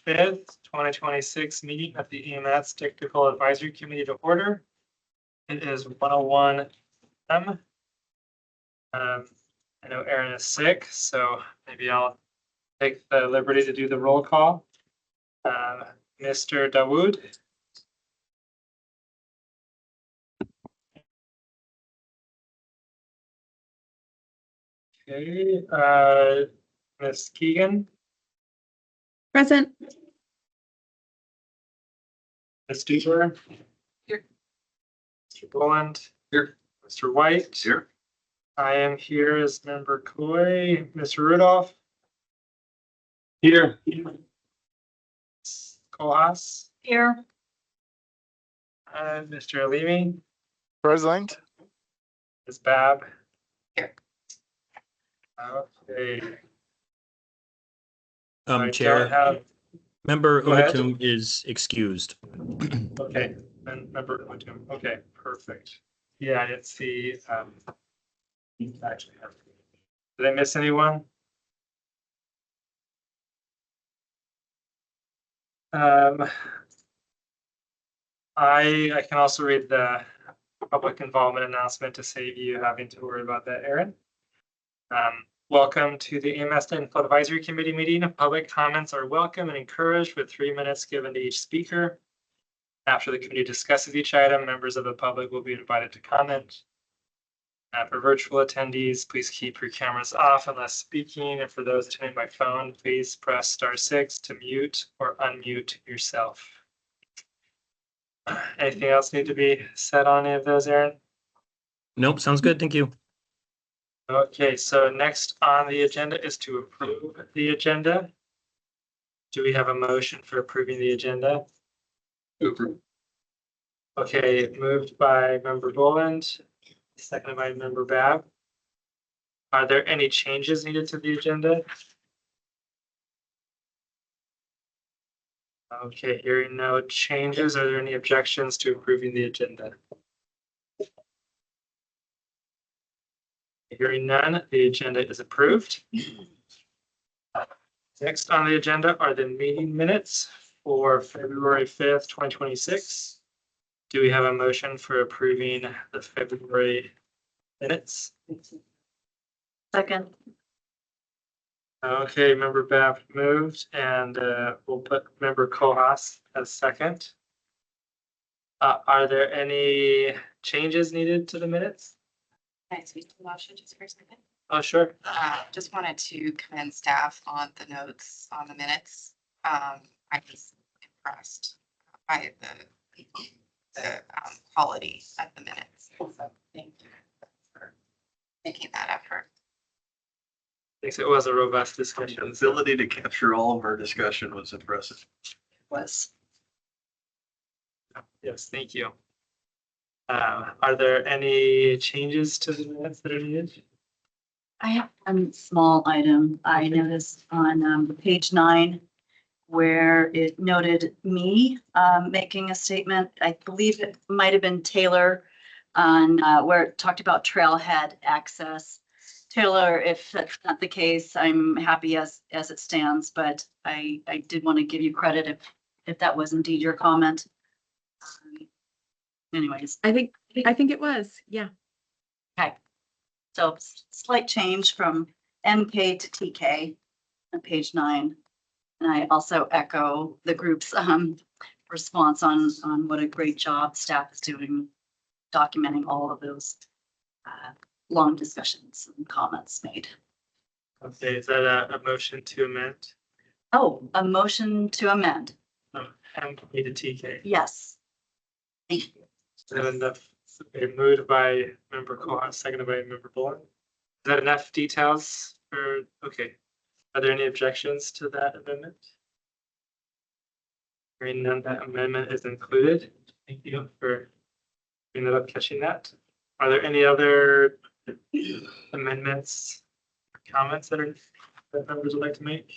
5th, 2026 meeting of the EMS Technical Advisory Committee to order. It is 1:01 p.m. I know Aaron is sick, so maybe I'll take the liberty to do the roll call. Mr. Dawood. Okay, Ms. Keegan. Present. Ms. Duber. Here. Mr. Boland. Here. Mr. White. Here. I am here as member Coy. Mr. Rudolph. Here. Colas. Here. Mr. Alimi. Present. Ms. Bab. Here. Okay. I Chair, don't have, member Go ahead. Umatum is excused. okay, and member Otum. Okay, perfect. Yeah, I didn't see, actually have. Did I miss anyone? I can also read the public involvement announcement to save you having to worry about that, Aaron. Welcome to the EMS Technical Advisory Committee meeting. Public comments are welcome and encouraged with 3 minutes given to each speaker. After the committee discusses each item, members of the public will be invited to comment. For virtual attendees, please keep your cameras off unless speaking. And for those attending by phone, please press *6 to mute or unmute yourself. Anything else need to be said on any of those, Aaron? Nope, sounds good. Thank you. Okay, so next on the agenda is to approve the agenda. Do we have a motion for approving the agenda? Okay, moved by member Boland, seconded by member Bab. Are there any changes needed to the agenda? Okay, hearing no changes, are there any objections to approving the agenda? Hearing none, the agenda is approved. Next on the agenda are the meeting minutes for February 5th, 2026. Do we have a motion for approving the February minutes? Second. Okay, member Babb moved, and we'll put member Colas as second. Are there any changes needed to the minutes? Can I speak to the motion just for a second? Oh, sure. Just wanted to commend staff on the notes on the minutes. I was impressed by the quality of the minutes. So thank you for making that effort. Thanks. It was a robust discussion. The ability to capture all of our discussion was impressive. Was. Yes, thank you. Are there any changes to the minutes that are needed? I have a small item. I noticed on page 9 where it noted me making a statement. I believe it might have been Taylor on where it talked about trailhead access. Taylor, if that's not the case, I'm happy as it stands, but I did want to give you credit if that was indeed your comment. Anyways, I think it was, yeah. okay. So slight change from MK to TK on page 9. And I also echo the group's response on what a great job staff is doing documenting all of those long discussions and comments made. Okay, is that a motion to amend? Oh, a motion to amend. MK to TK. Yes. Thank you. Is that enough? Okay, moved by member Cohen, seconded by member Boland. Is that enough details for, okay. Are there any objections to that amendment? Hearing none, that amendment is included. Thank you for bringing that up, catching that. Are there any other amendments, comments that members would like to make?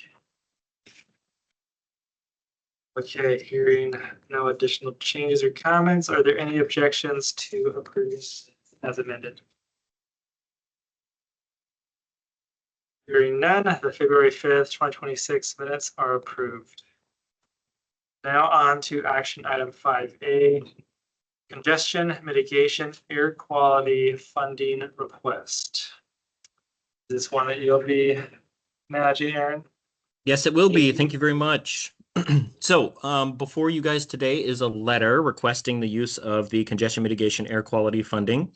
Okay, hearing no additional changes or comments, are there any objections to approve as amended? Hearing none, the February 5th, 2026 minutes are approved. Now on to action item 5A, congestion mitigation air quality funding request. Is this one that you'll be managing, Aaron? Yes, it will be. Thank you very much. So, before you guys today is a letter requesting the use of the congestion mitigation air quality funding.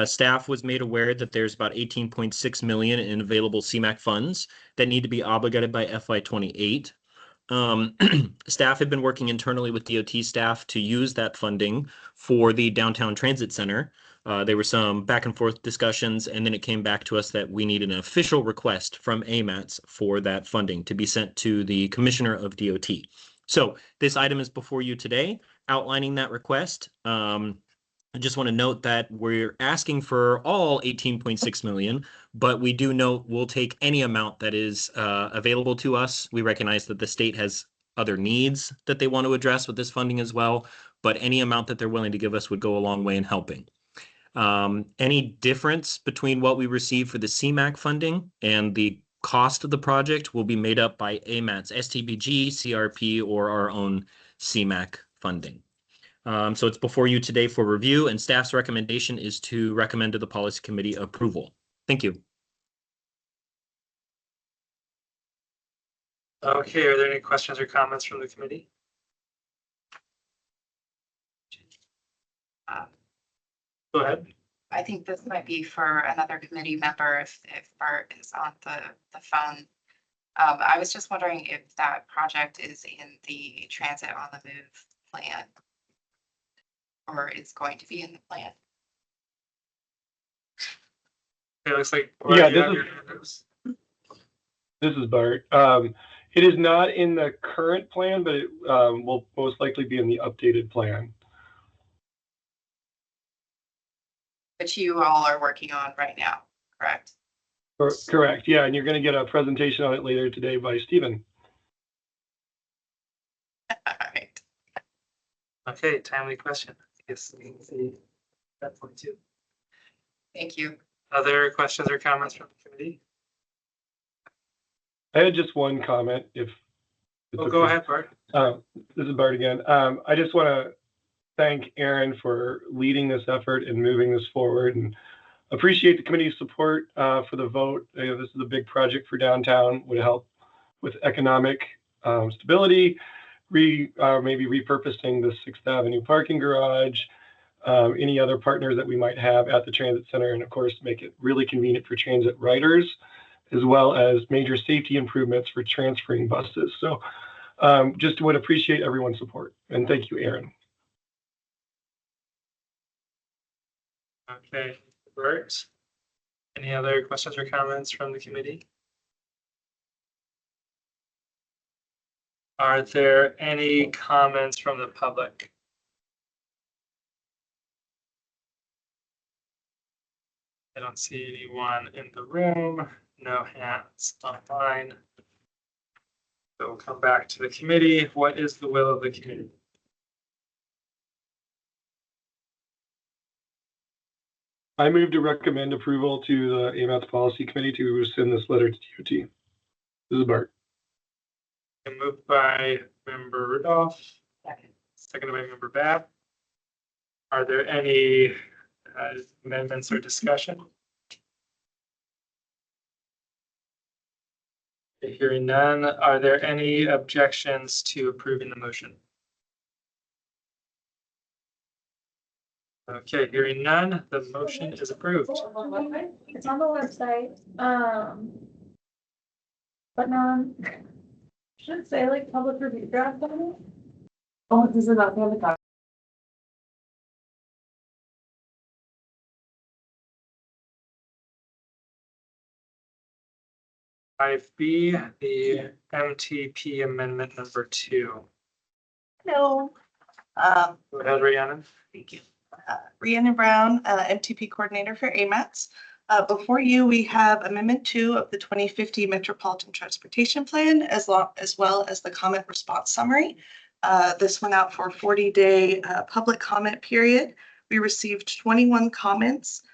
Staff was made aware that there's about 18.6 million in available CMAQ funds that need to be obligated by FY28. Staff had been working internally with DOT staff to use that funding for the downtown transit center. There were some back and forth discussions, and then it came back to us that we need an official request from AMATS for that funding to be sent to the commissioner of DOT. So this item is before you today, outlining that request. I just want to note that we're asking for all 18.6 million, but we do note we'll take any amount that is available to us. We recognize that the state has other needs that they want to address with this funding as well, but any amount that they're willing to give us would go a long way in helping. Any difference between what we receive for the CMAQ funding and the cost of the project will be made up by AMAT's STBG, CRP, or our own CMAQ funding. So it's before you today for review, and staff's recommendation is to recommend to the policy committee approval. Thank you. Okay, are there any questions or comments from the committee? Go ahead. I think this might be for another committee member if Bart is on the phone. I was just wondering if that project is in the transit on the move plan, or it's going to be in the plan. It looks like. Yeah, you have your numbers. This is Bart. It is not in the current plan, but it will most likely be in the updated plan. Which you all are working on right now, correct? Correct. Yeah, and you're going to get a presentation on it later today by Stephen. All right. Okay, timely question. I guess we can see that point too. Thank you. Other questions or comments from the committee? I had just one comment. If it's Go okay. ahead, Bart. This is Bart again. I just want to thank Aaron for leading this effort and moving this forward, and appreciate the committee's support for the vote. This is a big project for downtown, would help with economic stability, maybe repurposing the 6th Avenue parking garage, any other partners that we might have at the transit center, and of course, make it really convenient for transit riders, as well as major safety improvements for transferring buses. So just would appreciate everyone's support. And thank you, Aaron. Okay, Bart. Any other questions or comments from the committee? Are there any comments from the public? I don't see anyone in the room, no hands online. So we'll come back to the committee. What is the will of the committee? I move to recommend approval to the AMATS Policy Committee to send this letter to DOT. This is Bart. Moved by Member Rudolph, seconded by Member Babb. Are there any amendments or discussion? Hearing none, are there any objections to approving the motion? Okay, hearing none, the motion is approved. It's on the website, but no, should say like public review draft on it. Oh, this is not the doc. 5B, the MTP amendment number 2. Hello. Go ahead, Rhiannon. Thank you. Rhiannon Brown, MTP coordinator for AMATS. Before you, we have Amendment 2 of the 2050 Metropolitan Transportation Plan, as well as the comment response summary. This went out for a 40-day public comment period. We received 21 comments.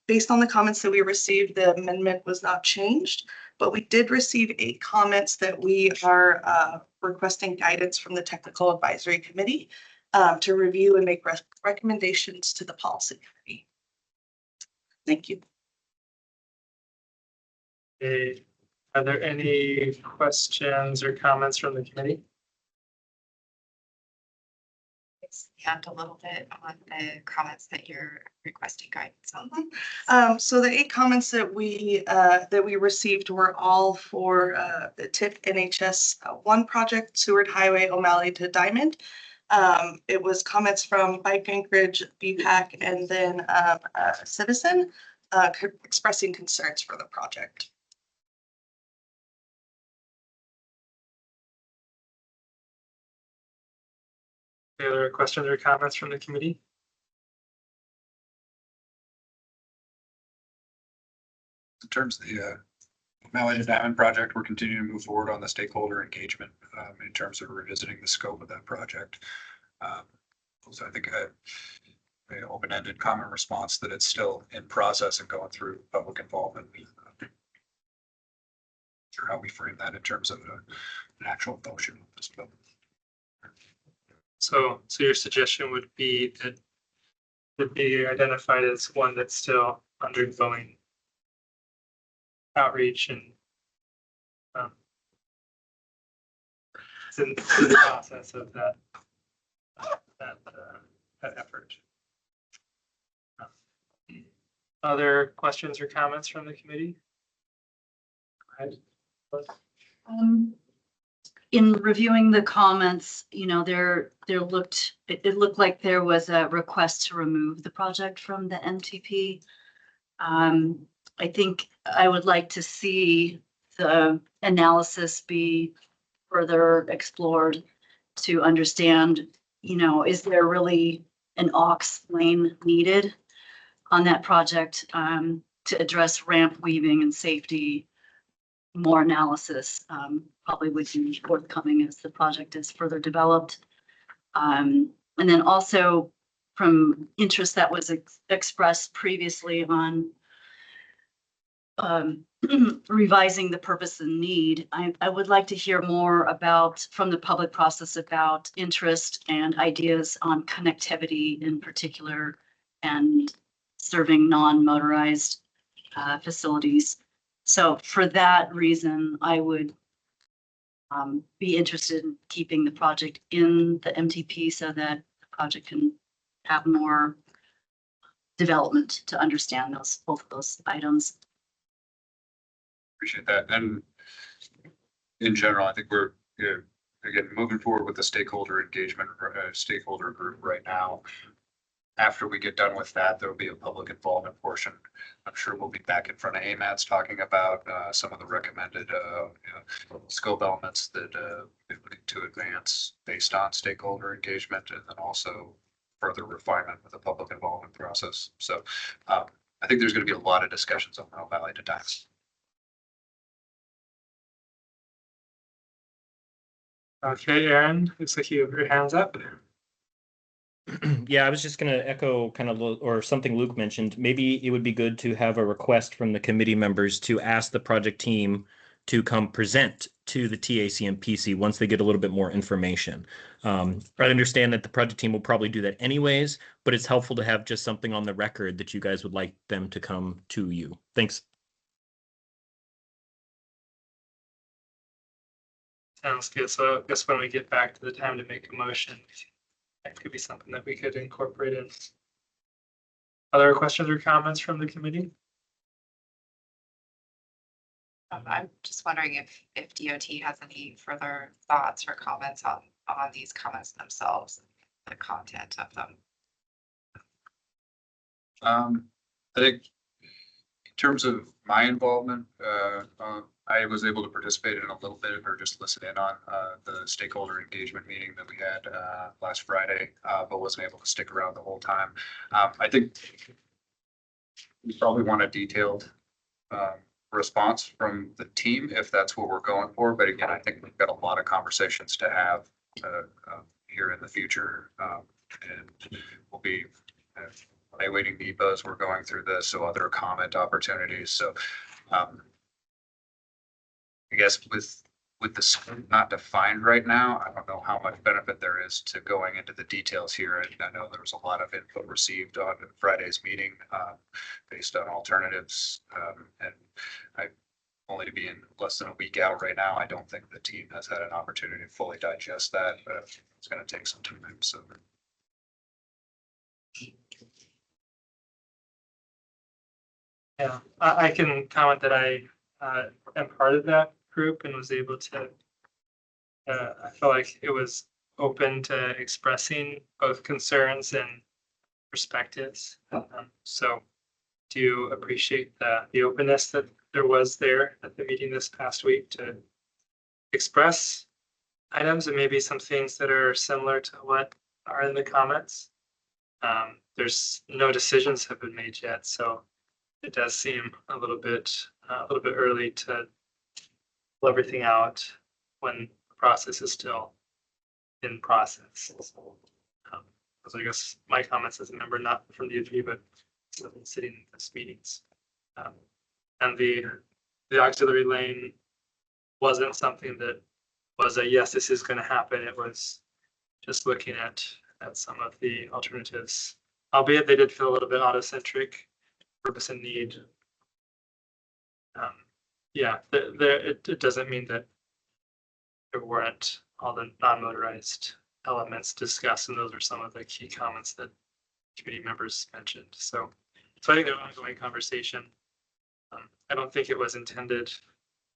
Based on the comments that we received, the amendment was not changed. but we did receive 8 comments that we are requesting guidance from the Technical Advisory Committee to review and make recommendations to the Policy Committee. Thank you. Okay. Are there any questions or comments from the committee? Expand a little bit on the comments that you're requesting guidance on. So the 8 comments that we received were all for the TIP NHS 1 project, Seward Highway, O'Malley to Diamond. It was comments from Bike Anchorage, BPAC, and then a citizen expressing concerns for the project. Any other questions or comments from the committee? In terms of the O'Malley to Diamond project, we're continuing to move forward on the stakeholder engagement in terms of revisiting the scope of that project. So I think an open-ended comment response that it's still in process and going through public involvement. Sure how we frame that in terms of an actual motion. So your suggestion would be that it be identified as one that's still undergoing outreach and it's in the process of that effort. Other questions or comments from the committee? Go ahead. In reviewing the comments, you know, it looked like there was a request to remove the project from the MTP. I think I would like to see the analysis be further explored to understand, you know, is there really an aux lane needed on that project to address ramp weaving and safety? More analysis probably would be forthcoming as the project is further developed. And then also from interest that was expressed previously on revising the purpose and need, I would like to hear more about from the public process about interest and ideas on connectivity in particular and serving non-motorized facilities. So for that reason, I would be interested in keeping the project in the MTP so that the project can have more development to understand both of those items. Appreciate that. And in general, I think we're again moving forward with the stakeholder engagement stakeholder group right now. After we get done with that, there will be a public involvement portion. I'm sure we'll be back in front of AMATs talking about some of the recommended scope elements that we're looking to advance based on stakeholder engagement, and then also further refinement with the public involvement process. So I think there's going to be a lot of discussions on O'Malley to Diamond. Okay, Aaron, looks like you have your hands up. Yeah, I was just going to echo kind of or something Luke mentioned. Maybe it would be good to have a request from the committee members to ask the project team to come present to the TAC and PC once they get a little bit more information. I understand that the project team will probably do that anyways, but it's helpful to have just something on the record that you guys would like them to come to you. Thanks. Sounds good. So I guess when we get back to the time to make a motion, that could be something that we could incorporate in. Other questions or comments from the committee? I'm just wondering if DOT has any further thoughts or comments on these comments themselves, the content of them. I think in terms of my involvement, I was able to participate in a little bit or just listen in on the stakeholder engagement meeting that we had last Friday, but wasn't able to stick around the whole time. I think we probably want a detailed response from the team if that's what we're going for. But again, I think we've got a lot of conversations to have here in the future, and we'll be evaluating NEPA as we're going through this, so other comment opportunities. So I guess with the scope not defined right now, I don't know how much benefit there is to going into the details here. And I know there was a lot of input received on Friday's meeting based on alternatives. And I only being less than a week out right now, I don't think the team has had an opportunity to fully digest that, but it's going to take some time. So. Yeah, I can comment that I am part of that group and was able to, I feel like it was open to expressing both concerns and perspectives. So do appreciate the openness that there was there at the meeting this past week to express items and maybe some things that are similar to what are in the comments. There's no decisions have been made yet, so it does seem a little bit early to pull everything out when the process is still in process. So I guess my comments as a member, not from the UG, but sitting in these meetings. And the auxiliary lane wasn't something that was a yes, this is going to happen. It was just looking at some of the alternatives, albeit they did feel a little bit autocentric, purpose and need. Yeah, it doesn't mean that there weren't all the non-motorized elements discussed, and those are some of the key comments that committee members mentioned. So I think they're an ongoing conversation. I don't think it was intended,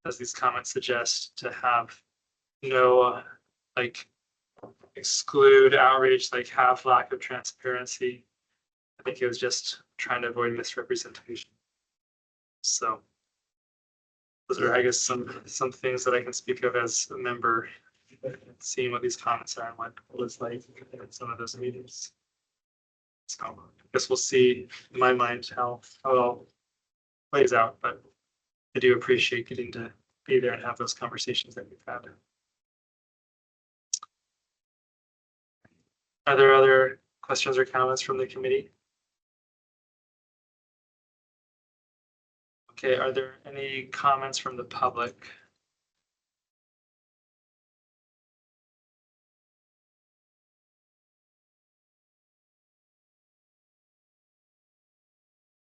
as these comments suggest, to have no like exclude outreach, like have lack of transparency. I think it was just trying to avoid misrepresentation. So those are, I guess, some things that I can speak of as a member, seeing what these comments are and what it was like in some of those meetings. So I guess we'll see in my mind how it all plays out, but I do appreciate getting to be there and have those conversations that we've had. Are there other questions or comments from the committee? Okay, are there any comments from the public?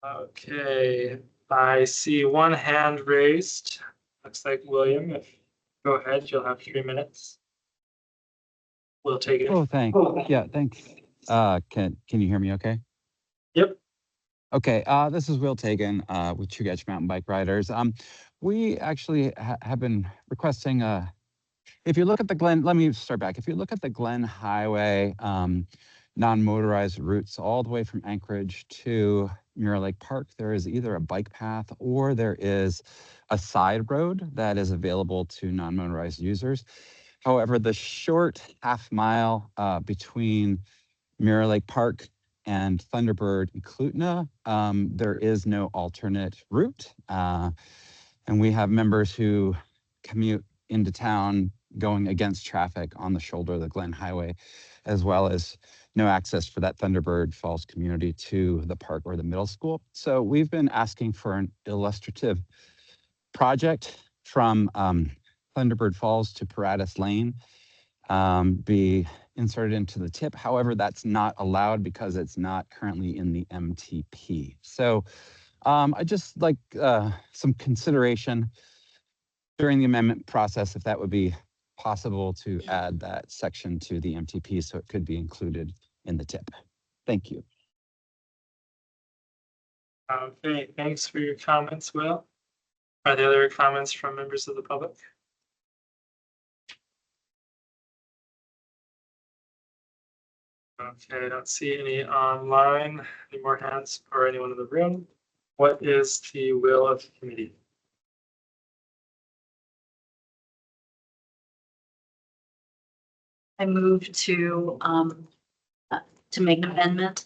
Okay, I see one hand raised. Looks like William, go ahead, you'll have 3 minutes. We'll take it. Oh, thanks. Yeah, thanks. Can you hear me okay? Yep. Okay, this is Will Tagan with True Edge Mountain Bike Riders. We actually have been requesting, if you look at the Glen, let me start back. If you look at the Glen Highway non-motorized routes all the way from Anchorage to Mirror Lake Park, there is either a bike path or there is a side road that is available to non-motorized users. However, the short half mile between Mirror Lake Park and Thunderbird and Klutna, there is no alternate route. And we have members who commute into town going against traffic on the shoulder of the Glen Highway, as well as no access for that Thunderbird Falls community to the park or the middle school. So we've been asking for an illustrative project from Thunderbird Falls to Paratus Lane be inserted into the tip. However, that's not allowed because it's not currently in the MTP. So I just like some consideration during the amendment process, if that would be possible to add that section to the MTP so it could be included in the tip. Thank you. Okay, thanks for your comments, Will. Are there other comments from members of the public? Okay, I don't see any online, any more hands or anyone in the room. What is the will of the committee? I move to make an amendment.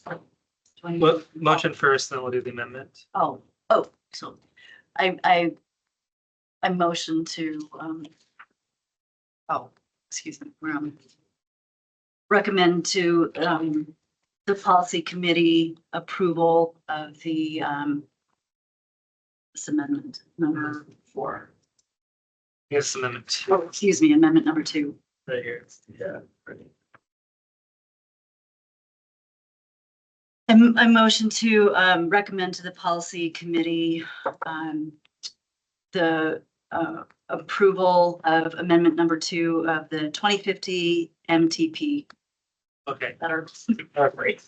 Well, motion first, then we'll do the amendment. So I motion to excuse me, recommend to the policy committee approval of the this amendment number 4. Yes, amendment two, Oh, excuse me, amendment number 2. right here. Yeah. I motion to recommend to the policy committee the approval of amendment number 2 of the 2050 MTP. Okay, That are great.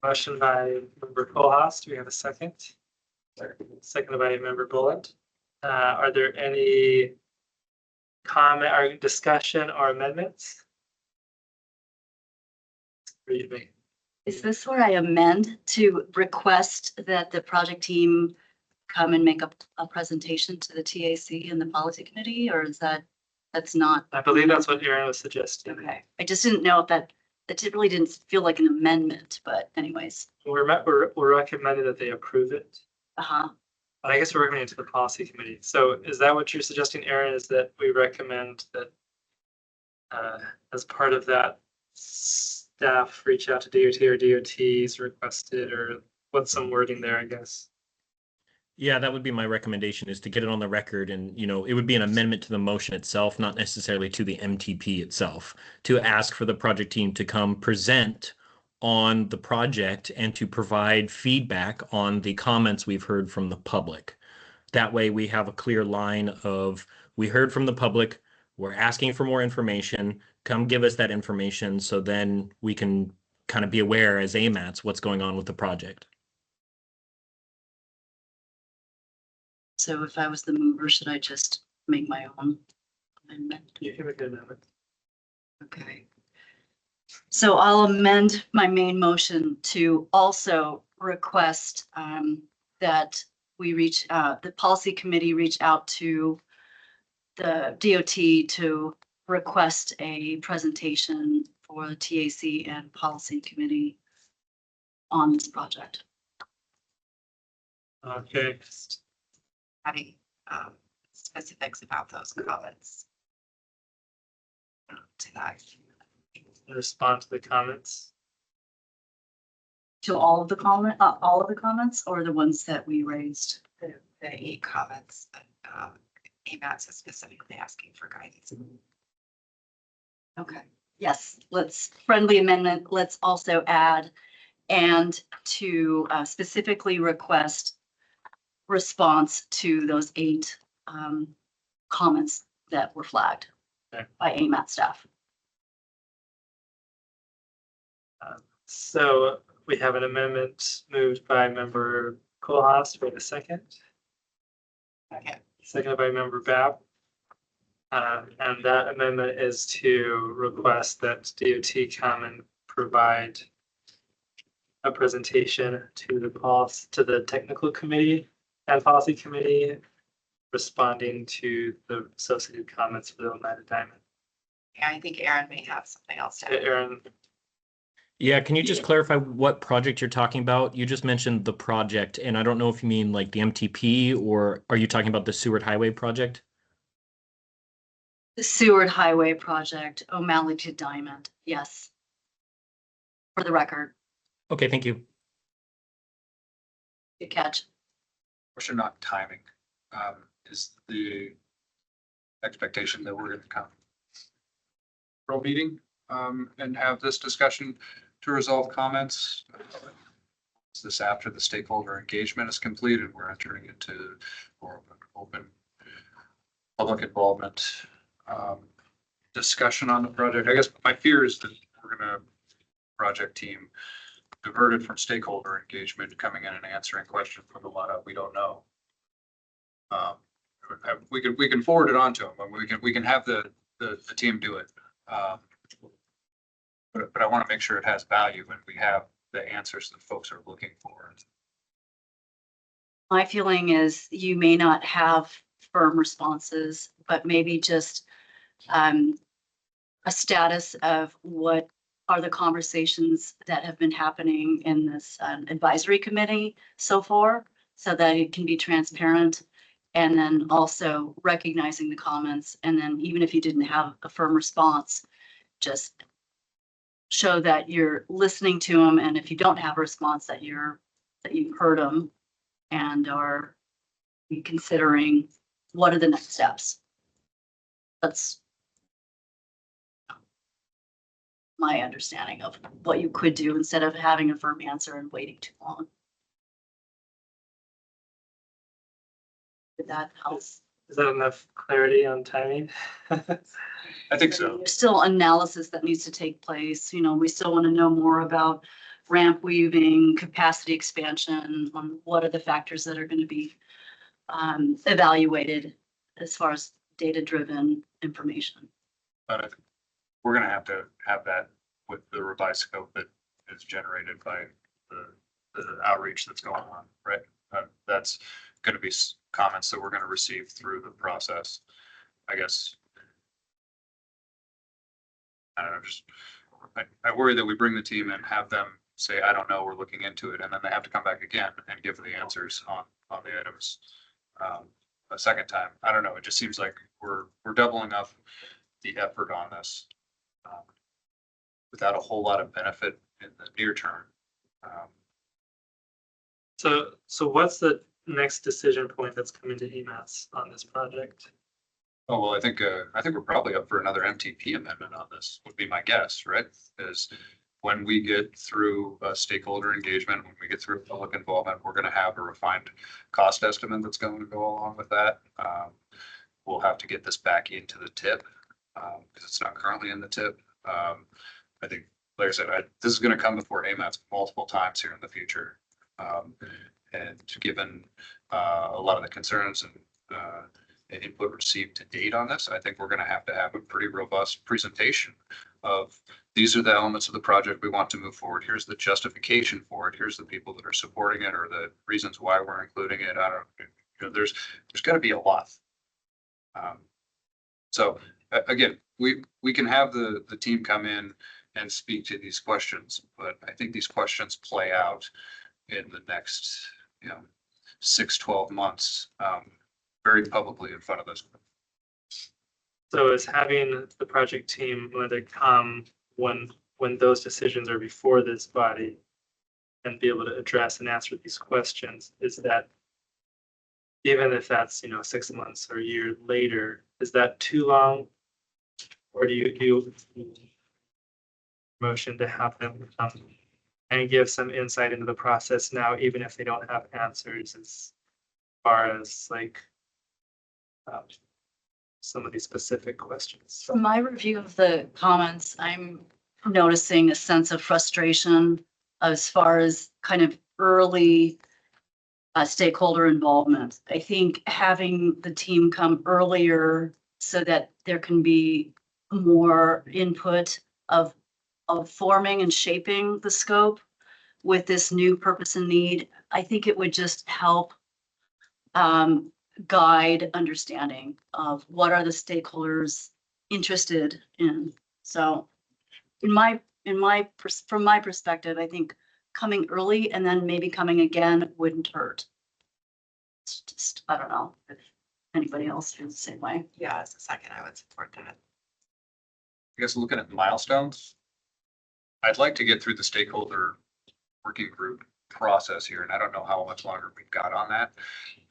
Motion by member Kohlhaas. Do we have a second? Seconded by member Bullitt. Are there any comment or discussion or amendments? Read me. Is this where I amend to request that the project team come and make a presentation to the TAC and the policy committee, or is that's not? I believe that's what Aaron was suggesting. Okay, I just didn't know if that really didn't feel like an amendment, but anyways. We're recommending that they approve it. Uh-huh. But I guess we're recommending to the policy committee. So is that what you're suggesting, Aaron, is that we recommend that as part of that, staff reach out to DOT or DOT's requested, or what's some wording there, I guess? Yeah, that would be my recommendation, is to get it on the record, and, you know, it would be an amendment to the motion itself, not necessarily to the MTP itself, to ask for the project team to come present on the project and to provide feedback on the comments we've heard from the public. That way we have a clear line of, we heard from the public, we're asking for more information, come give us that information, so then we can kind of be aware as AMATs what's going on with the project. So if I was the mover, should I just make my own amendment? You can make an amendment. Okay. So I'll amend my main motion to also request that we the policy committee reach out to the DOT to request a presentation for the TAC and policy committee on this project. Okay. Having specifics about those comments. Tonight. Respond to the comments. To all of the comments or the ones that we raised? The 8 comments that AMATS is specifically asking for guidance. Okay, yes, let's friendly amendment. Let's also add and to specifically request response to those 8 comments that were flagged by AMAT staff. So we have an amendment moved by member Kohlhaas. Wait a second. Okay. Seconded by member Babb. And that amendment is to request that DOT come and provide a presentation to the technical committee and policy committee, responding to the associated comments for the Oneida Diamond. Yeah, I think Aaron may have something else to add. Aaron. Yeah, can you just clarify what project you're talking about? You just mentioned the project, and I don't know if you mean like the MTP, or are you talking about the Seward Highway project? The Seward Highway project, O'Malley to Diamond, yes. For the record. Okay, thank you. Good catch. Question on timing. Is the expectation that we're going to come pro meeting and have this discussion to resolve comments? Is this after the stakeholder engagement is completed? We're entering into more open public involvement discussion on the project. I guess my fear is that we're going to project team diverted from stakeholder engagement, coming in and answering questions from a lot of we don't know. We can forward it on to them, and we can have the team do it. But I want to make sure it has value and we have the answers that folks are looking for. My feeling is you may not have firm responses, but maybe just a status of what are the conversations that have been happening in this advisory committee so far, so that it can be transparent. And then also recognizing the comments. And then even if you didn't have a firm response, just show that you're listening to them. And if you don't have a response, that you've heard them and are considering what are the next steps. That's my understanding of what you could do instead of having a firm answer and waiting too long. Did that help? Is that enough clarity on timing? I think so. There's still analysis that needs to take place. You know, we still want to know more about ramp weaving, capacity expansion, on what are the factors that are going to be evaluated as far as data-driven information. But I think we're gonna have to have that with the revised scope that is generated by the outreach that's going on, right? That's gonna be comments that we're gonna receive through the process, I guess. I don't know, just, I worry that we bring the team and have them say, I don't know, we're looking into it, and then they have to come back again and give the answers on the items a second time. I don't know, it just seems like we're doubling up the effort on this without a whole lot of benefit in the near term. So what's the next decision point that's coming to EMAS on this project? Oh, well, I think we're probably up for another MTP amendment on this, would be my guess, right? Is when we get through stakeholder engagement, when we get through public involvement, we're gonna have a refined cost estimate that's going to go along with that. We'll have to get this back into the tip because it's not currently in the tip. I think, like I said, this is gonna come before AMATS multiple times here in the future. And given a lot of the concerns and input received to date on this, I think we're going to have a pretty robust presentation of these are the elements of the project we want to move forward. Here's the justification for it. Here's the people that are supporting it or the reasons why we're including it. I don't, you know, there's got to be a lot. So again, we can have the team come in and speak to these questions, but I think these questions play out in the next, 6-12 months, very publicly in front of us. So is having the project team let it come when those decisions are before this body and be able to address and answer these questions, is that even if that's 6 months or a year later, is that too long? Or do you motion to have them come and give some insight into the process now, even if they don't have answers as far as like some of these specific questions? From my review of the comments, I'm noticing a sense of frustration as far as kind of early stakeholder involvement. I think having the team come earlier so that there can be more input of forming and shaping the scope with this new purpose and need, I think it would just help guide understanding of what are the stakeholders interested in. So from my perspective, I think coming early and then maybe coming again wouldn't hurt. It's just, I don't know if anybody else feels the same way. Yeah, as a second, I would support that. I guess looking at the milestones, I'd like to get through the stakeholder working group process here, and I don't know how much longer we've got on that,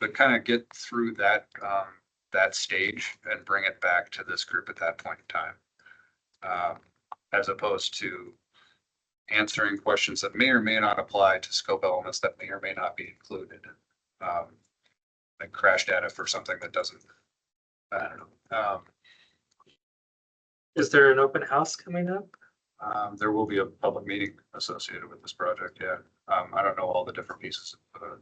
but kind of get through that stage and bring it back to this group at that point in time, as opposed to answering questions that may or may not apply to scope elements that may or may not be included, like crash data for something that doesn't. I don't know. Is there an open house coming up? There will be a public meeting associated with this project. Yeah. I don't know all the different pieces of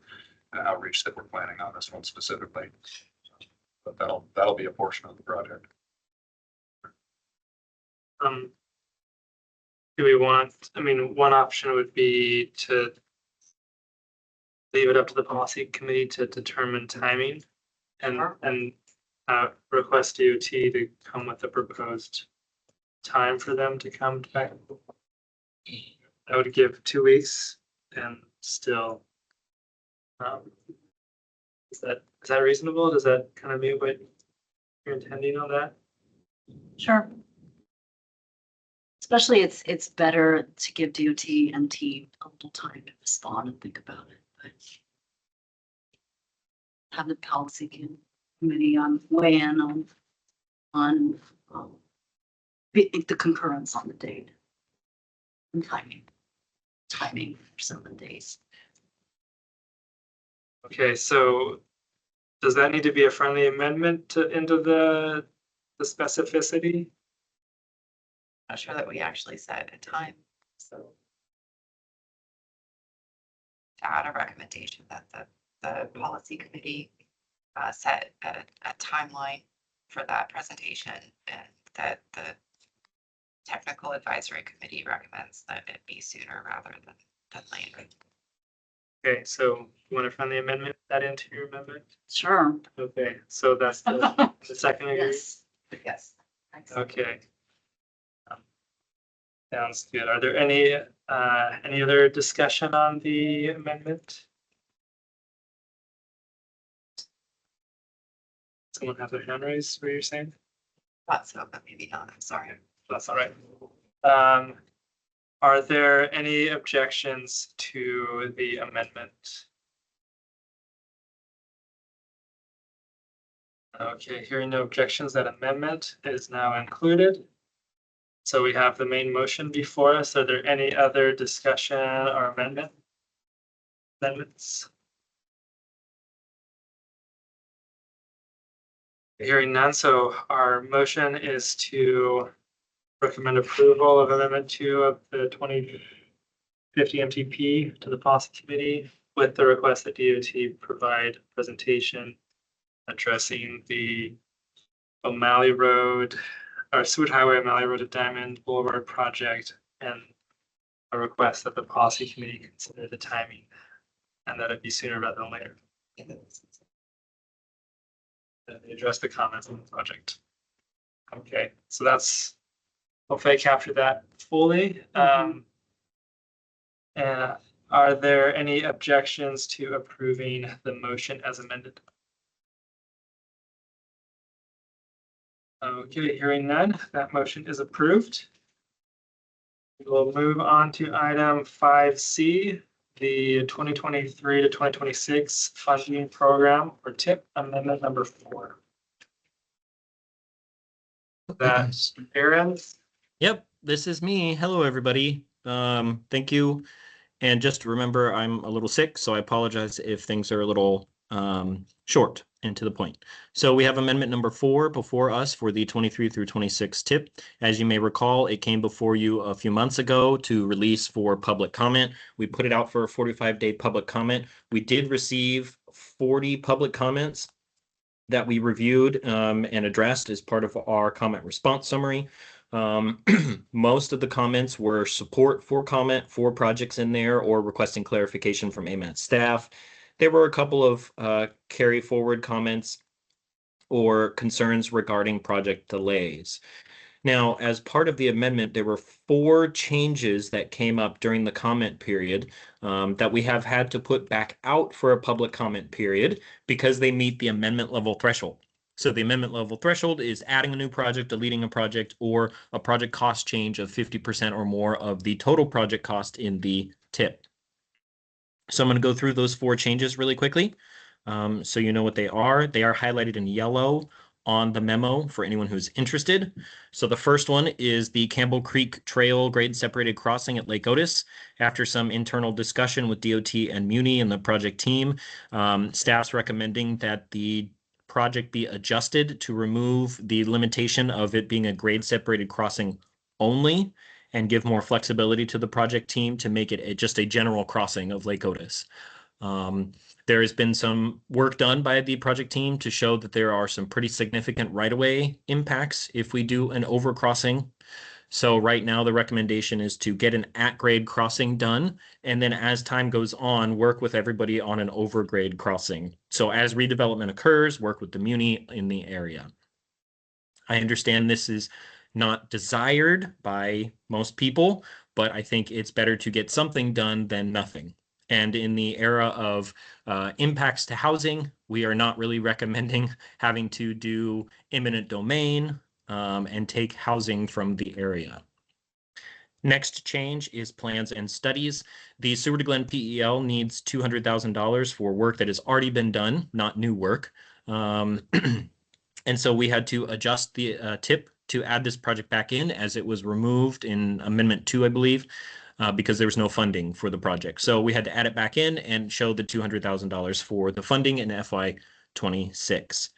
outreach that we're planning on this one specifically, but that'll be a portion of the project. Do we want, one option would be to leave it up to the policy committee to determine timing and request DOT to come with a proposed time for them to come back. I would give 2 weeks and still, is that reasonable? Does that kind of mean what you're intending on that? Sure. Especially it's better to give DOT and team a little time to respond and think about it, but have the policy committee weigh in on the concurrence on the date. And timing for some of the days. Okay, so does that need to be a friendly amendment to into the specificity? Not sure that we actually set a time, so. To add a recommendation that the policy committee set a timeline for that presentation, and that the technical advisory committee recommends that it be sooner rather than later. Okay, so you want to friendly amendment that into your amendment? Sure. Okay, so that's the second agree? Yes. Yes. Okay. Sounds good. Are there any other discussion on the amendment? Someone have their hand raised, what you're saying? Thought so, but maybe not. I'm sorry. That's all right. Are there any objections to the amendment? Okay, hearing no objections, that amendment is now included. So we have the main motion before us. Are there any other discussion or amendments? Hearing none, so our motion is to recommend approval of Amendment 2 of the 2050 MTP to the policy committee with the request that DOT provide a presentation addressing the O'Malley Road, or Seward Highway, O'Malley Road to Diamond Boulevard project, and a request that the policy committee consider the timing and that it be sooner rather than later. That they address the comments on the project. Okay, so that's, hopefully I captured that fully. And are there any objections to approving the motion as amended? Okay, hearing none, that motion is approved. We'll move on to item 5C, the 2023 to 2026 funding program or TIP amendment number 4. That's Aaron. Yep, this is me. Hello, everybody. Thank you. And just remember, I'm a little sick, so I apologize if things are a little short and to the point. So we have amendment number 4 before us for the 23 through 26 TIP. As you may recall, it came before you a few months ago to release for public comment. We put it out for a 45-day public comment. We did receive 40 public comments that we reviewed and addressed as part of our comment response summary. Most of the comments were support for comment for projects in there or requesting clarification from AMAT staff. There were a couple of carry forward comments or concerns regarding project delays. Now, as part of the amendment, there were 4 changes that came up during the comment period that we have had to put back out for a public comment period because they meet the amendment level threshold. So the amendment level threshold is adding a new project, deleting a project, or a project cost change of 50% or more of the total project cost in the TIP. So I'm going to go through those 4 changes really quickly so you know what they are. They are highlighted in yellow on the memo for anyone who's interested. So the first one is the Campbell Creek Trail grade separated crossing at Lake Otis. After some internal discussion with DOT and Muni and the project team, staff's recommending that the project be adjusted to remove the limitation of it being a grade separated crossing only and give more flexibility to the project team to make it just a general crossing of Lake Otis. There has been some work done by the project team to show that there are some pretty significant right-of-way impacts if we do an overcrossing. So right now, the recommendation is to get an at-grade crossing done, and then as time goes on, work with everybody on an overgrade crossing. So as redevelopment occurs, work with the Muni in the area. I understand this is not desired by most people, but I think it's better to get something done than nothing. And in the era of impacts to housing, we are not really recommending having to do eminent domain and take housing from the area. Next change is plans and studies. The Seward to Glen PEL needs $200,000 for work that has already been done, not new work. And so we had to adjust the tip to add this project back in, as it was removed in Amendment 2, I believe, because there was no funding for the project. So we had to add it back in and show the $200,000 for the funding in FY26.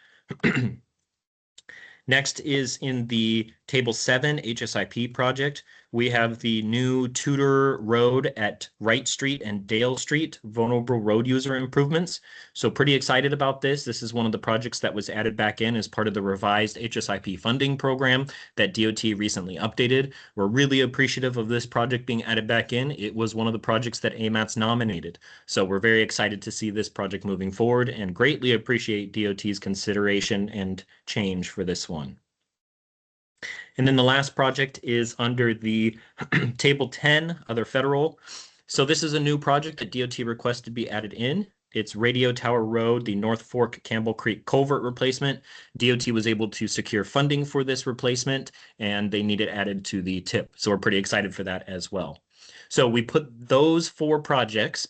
Next is in the Table 7 HSIP project. We have the new Tudor Road at Wright Street and Dale Street vulnerable road user improvements. So pretty excited about this. This is one of the projects that was added back in as part of the revised HSIP funding program that DOT recently updated. We're really appreciative of this project being added back in. It was one of the projects that AMATS nominated. So we're very excited to see this project moving forward and greatly appreciate DOT's consideration and change for this one. And then the last project is under the Table 10, Other Federal. So this is a new project that DOT requested be added in. It's Radio Tower Road, the North Fork Campbell Creek culvert replacement. DOT was able to secure funding for this replacement, and they need it added to the tip. So we're pretty excited for that as well. So we put those 4 projects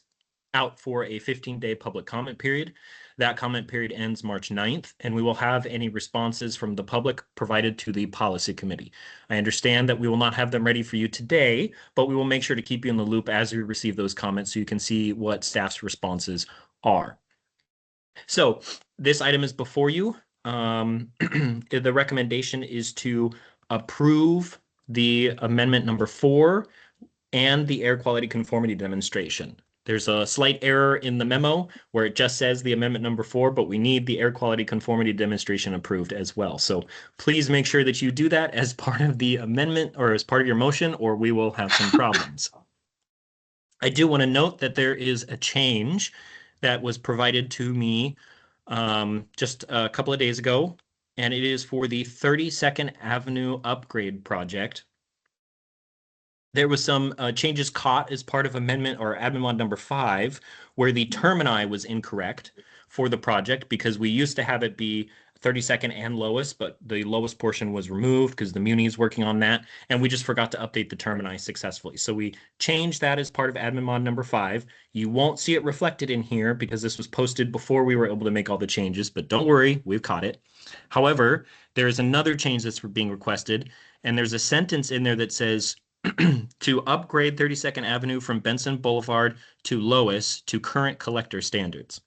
out for a 15-day public comment period. That comment period ends March 9th, and we will have any responses from the public provided to the policy committee. I understand that we will not have them ready for you today, but we will make sure to keep you in the loop as we receive those comments so you can see what staff's responses are. So this item is before you. The recommendation is to approve the amendment number 4 and the air quality conformity demonstration. There's a slight error in the memo where it just says the amendment number 4, but we need the air quality conformity demonstration approved as well. So please make sure that you do that as part of the amendment or as part of your motion, or we will have some problems. I do want to note that there is a change that was provided to me just a couple of days ago, and it is for the 32nd Avenue upgrade project. There was some changes caught as part of amendment or admin mod number 5, where the termini was incorrect for the project because we used to have it be 32nd and lowest, but the lowest portion was removed because the Muni is working on that, and we just forgot to update the termini successfully. So we changed that as part of admin mod number 5. You won't see it reflected in here because this was posted before we were able to make all the changes, but don't worry, we've caught it. However, there is another change that's being requested, and there's a sentence in there that says, to upgrade 32nd Avenue from Benson Boulevard to Lois to current collector standards.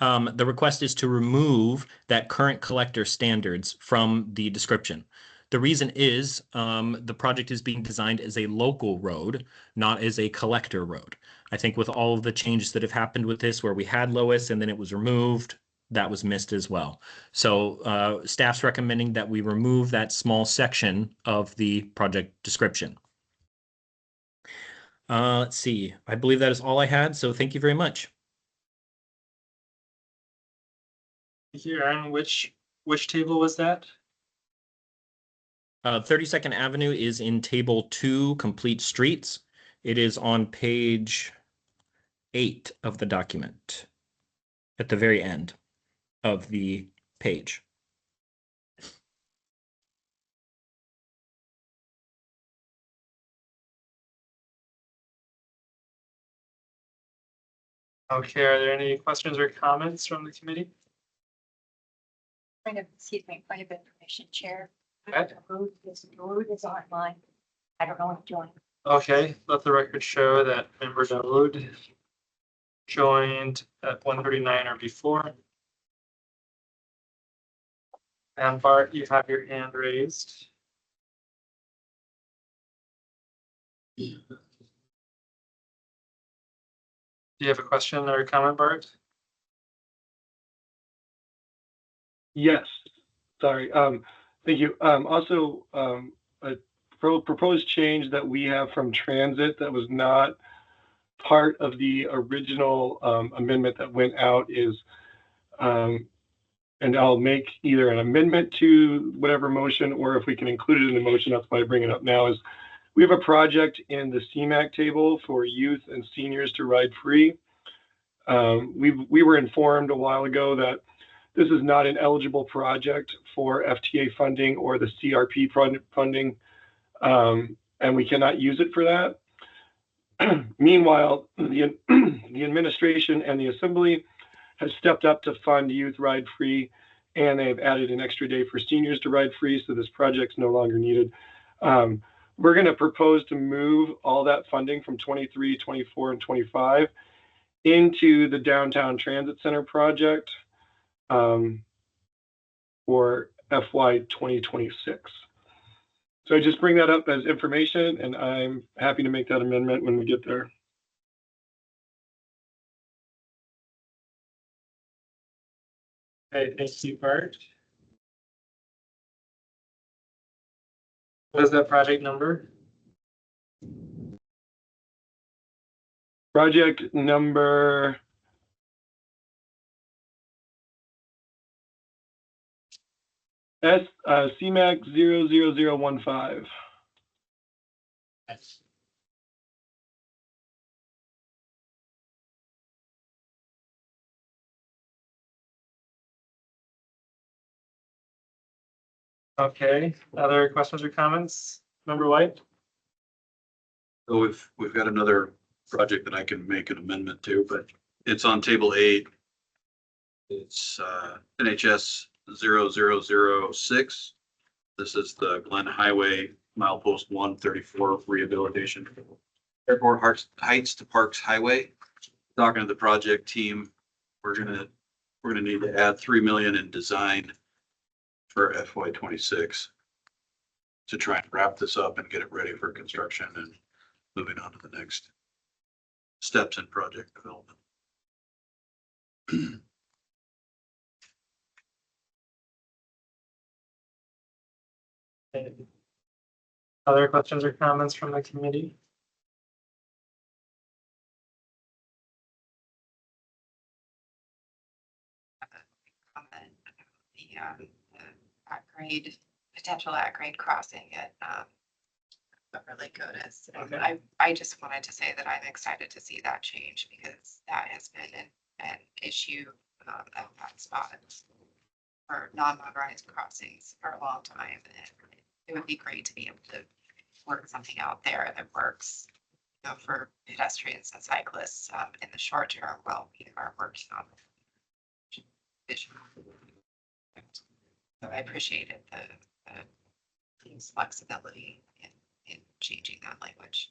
The request is to remove that current collector standards from the description. The reason is the project is being designed as a local road, not as a collector road. I think with all of the changes that have happened with this, where we had Lois and then it was removed, that was missed as well. So staff's recommending that we remove that small section of the project description. Let's see. I believe that is all I had. So thank you very much. Thank you, Aaron. Which table was that? 32nd Avenue is in Table 2, Complete Streets. It is on page 8 of the document at the very end of the page. Okay, are there any questions or comments from the committee? Point of information, Chair. Okay. The road is online. I don't know what to join. Okay, let the record show that member Dawood joined at 1:39 or before. And Bart, you have your hand raised. Do you have a question or a comment, Bart? Yes, sorry. Thank you. Also, a proposed change that we have from transit that was not part of the original amendment that went out is, and I'll make either an amendment to whatever motion, or if we can include it in the motion, that's why I bring it up now, is we have a project in the CMAQ table for youth and seniors to ride free. We were informed a while ago that this is not an eligible project for FTA funding or the CRP funding, and we cannot use it for that. Meanwhile, the administration and the assembly has stepped up to fund Youth Ride Free and they've added an extra day for seniors to ride free, so this project's no longer needed. We're going to propose to move all that funding from 23, 24, and 25 into the Downtown Transit Center project for FY 2026. So I just bring that up as information, and I'm happy to make that amendment when we get there. Okay, thank you, Bart. What is that project number? Project number CMAQ 00015. Okay, other questions or comments? Member White? So we've got another project that I can make an amendment to, but it's on table 8. It's NHS 0006. This is the Glen Highway milepost 134 rehabilitation. Airport Heights to Parks Highway. Talking to the project team, we're gonna need to add 3 million in design for FY 26 to try and wrap this up and get it ready for construction and moving on to the next steps in project development. Other questions or comments from the committee? The potential at-grade crossing at Beverly Codas. Okay. I just wanted to say that I'm excited to see that change because that has been an issue at that spot for non-motorized crossings for a long time. And it would be great to be able to work something out there that works, you know, for pedestrians and cyclists in the short term while we are working on vision. So I appreciated the team's flexibility in changing that language.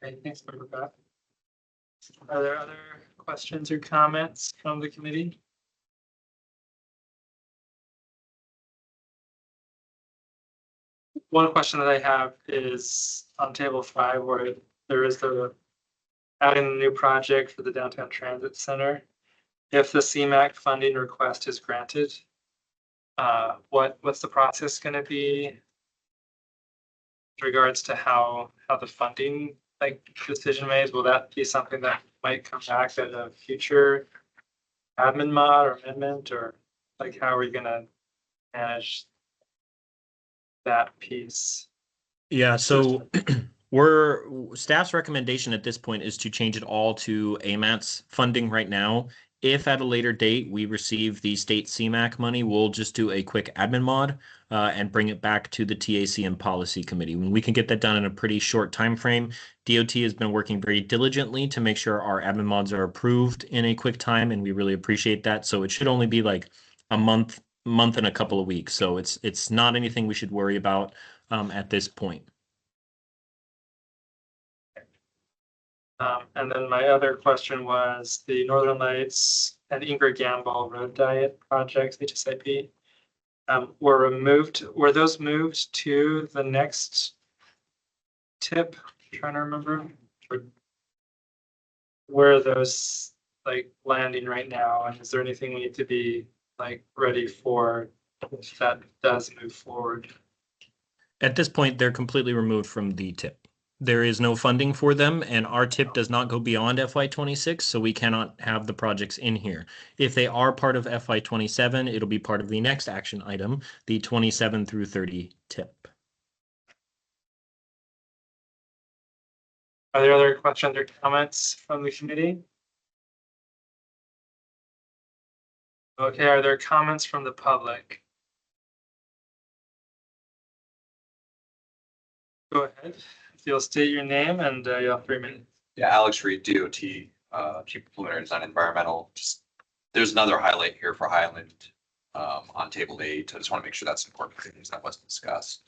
Okay, thanks, Member Beth. Are there other questions or comments from the committee? One question that I have is on table 5, where there is the adding a new project for the Downtown Transit Center. If the CMAQ funding request is granted, what's the process going to be in regards to how the funding decision made? Will that be something that might come back at a future admin mod or amendment, or how are we going to manage that piece? Yeah, so staff's recommendation at this point is to change it all to AMAT's funding right now. If at a later date we receive the state CMAQ money, we'll just do a quick admin mod and bring it back to the TAC and policy committee. When we can get that done in a pretty short time frame. DOT has been working very diligently to make sure our admin mods are approved in a quick time, and we really appreciate that. So it should only be like a month and a couple of weeks. So it's not anything we should worry about at this point. And then my other question was the Northern Lights and Ingrid Gamball Road Diet projects, HSIP, were those moved to the next tip? I'm trying to remember. Where are those landing right now? And is there anything we need to be ready for if that does move forward? At this point, they're completely removed from the tip. There is no funding for them, and our tip does not go beyond FY 26, so we cannot have the projects in here. If they are part of FY 27, it'll be part of the next action item, the 27 through 30 tip. Are there other questions or comments from the committee? Okay, are there comments from the public? Go ahead. If you'll state your name and you have 3 minutes. Yeah, Alex Reed, DOT, Chief of Preliminary Design Environmental. Just there's another highlight here for Highland. on table 8. I just want to make sure that's important because that wasn't discussed.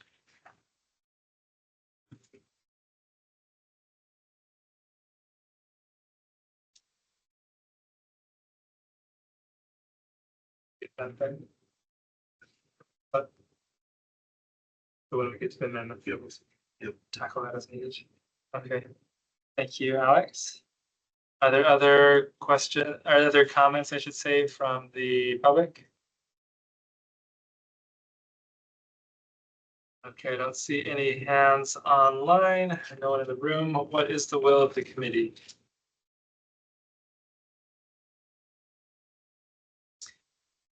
Get that thing. But so when we get to the amendment, you'll tackle that as needed. Okay, thank you, Alex. Are there other comments, I should say, from the public? Okay, I don't see any hands online. No one in the room. What is the will of the committee?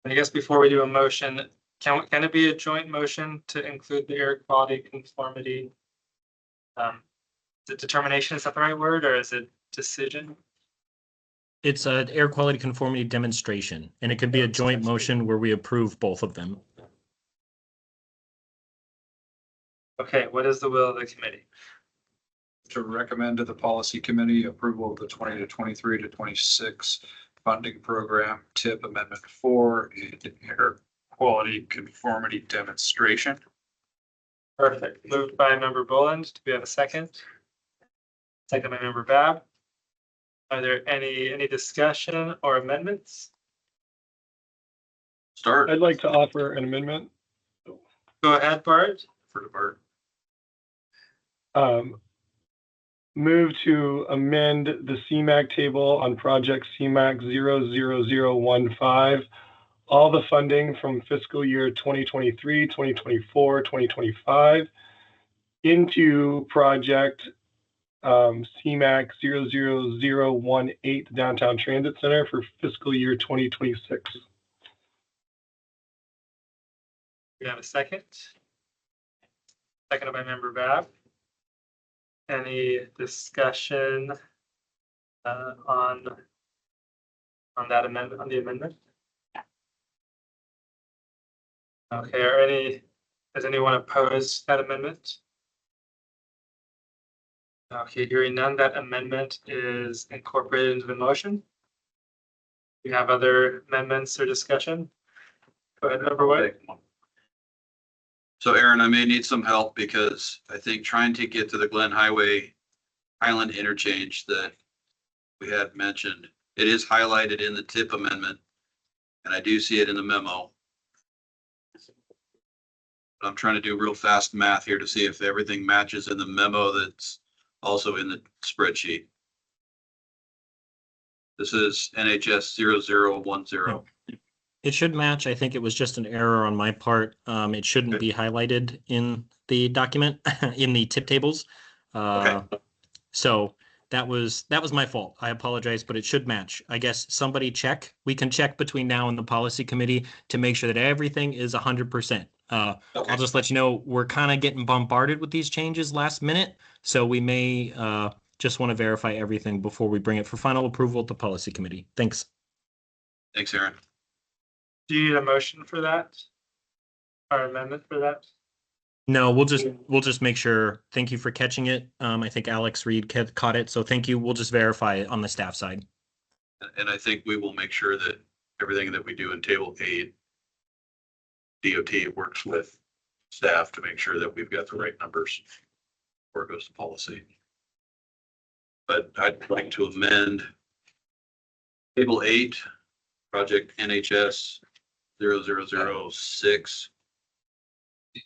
I guess before we do a motion, can it be a joint motion to include the air quality conformity? The determination, is that the right word, or is it decision? It's an air quality conformity demonstration, and it could be a joint motion where we approve both of them. Okay, what is the will of the committee? To recommend to the policy committee approval of the 20 to 23 to 26 funding program tip amendment 4 and air quality conformity demonstration. Perfect. Moved by member Boland. Do we have a second? Second by member Bab. Are there any discussion or amendments? Start. I'd like to offer an amendment. Go ahead, Bart. For the Bart. Move to amend the CMAQ table on project CMAQ 00015. All the funding from fiscal year 2023, 2024, 2025 into project CMAQ 00018 Downtown Transit Center for fiscal year 2026. We have a second. Seconded by member Bab. Any discussion on that amendment, on the amendment? Okay, does anyone oppose that amendment? Okay, hearing none, that amendment is incorporated into the motion. Do you have other amendments or discussion? Go ahead, member White. So Aaron, I may need some help because I think trying to get to the Glen Highway Highland interchange that we had mentioned, it is highlighted in the tip amendment, and I do see it in the memo. I'm trying to do real fast math here to see if everything matches in the memo that's also in the spreadsheet. This is NHS 0010. It should match. I think it was just an error on my part. It shouldn't be highlighted in the document, in the tip tables. So that was my fault. I apologize, but it should match. I guess somebody check. We can check between now and the policy committee to make sure that everything is 100%. I'll just let you know, we're kind of getting bombarded with these changes last minute. So we may just want to verify everything before we bring it for final approval at the policy committee. Thanks. Thanks, Aaron. Do you need a motion for that? Or amendment for that? No, we'll just make sure. Thank you for catching it. I think Alex Reed caught it. So thank you. We'll just verify it on the staff side. And I think we will make sure that everything that we do in table 8, DOT works with staff to make sure that we've got the right numbers before it goes to policy. But I'd like to amend table 8, project NHS 0006. This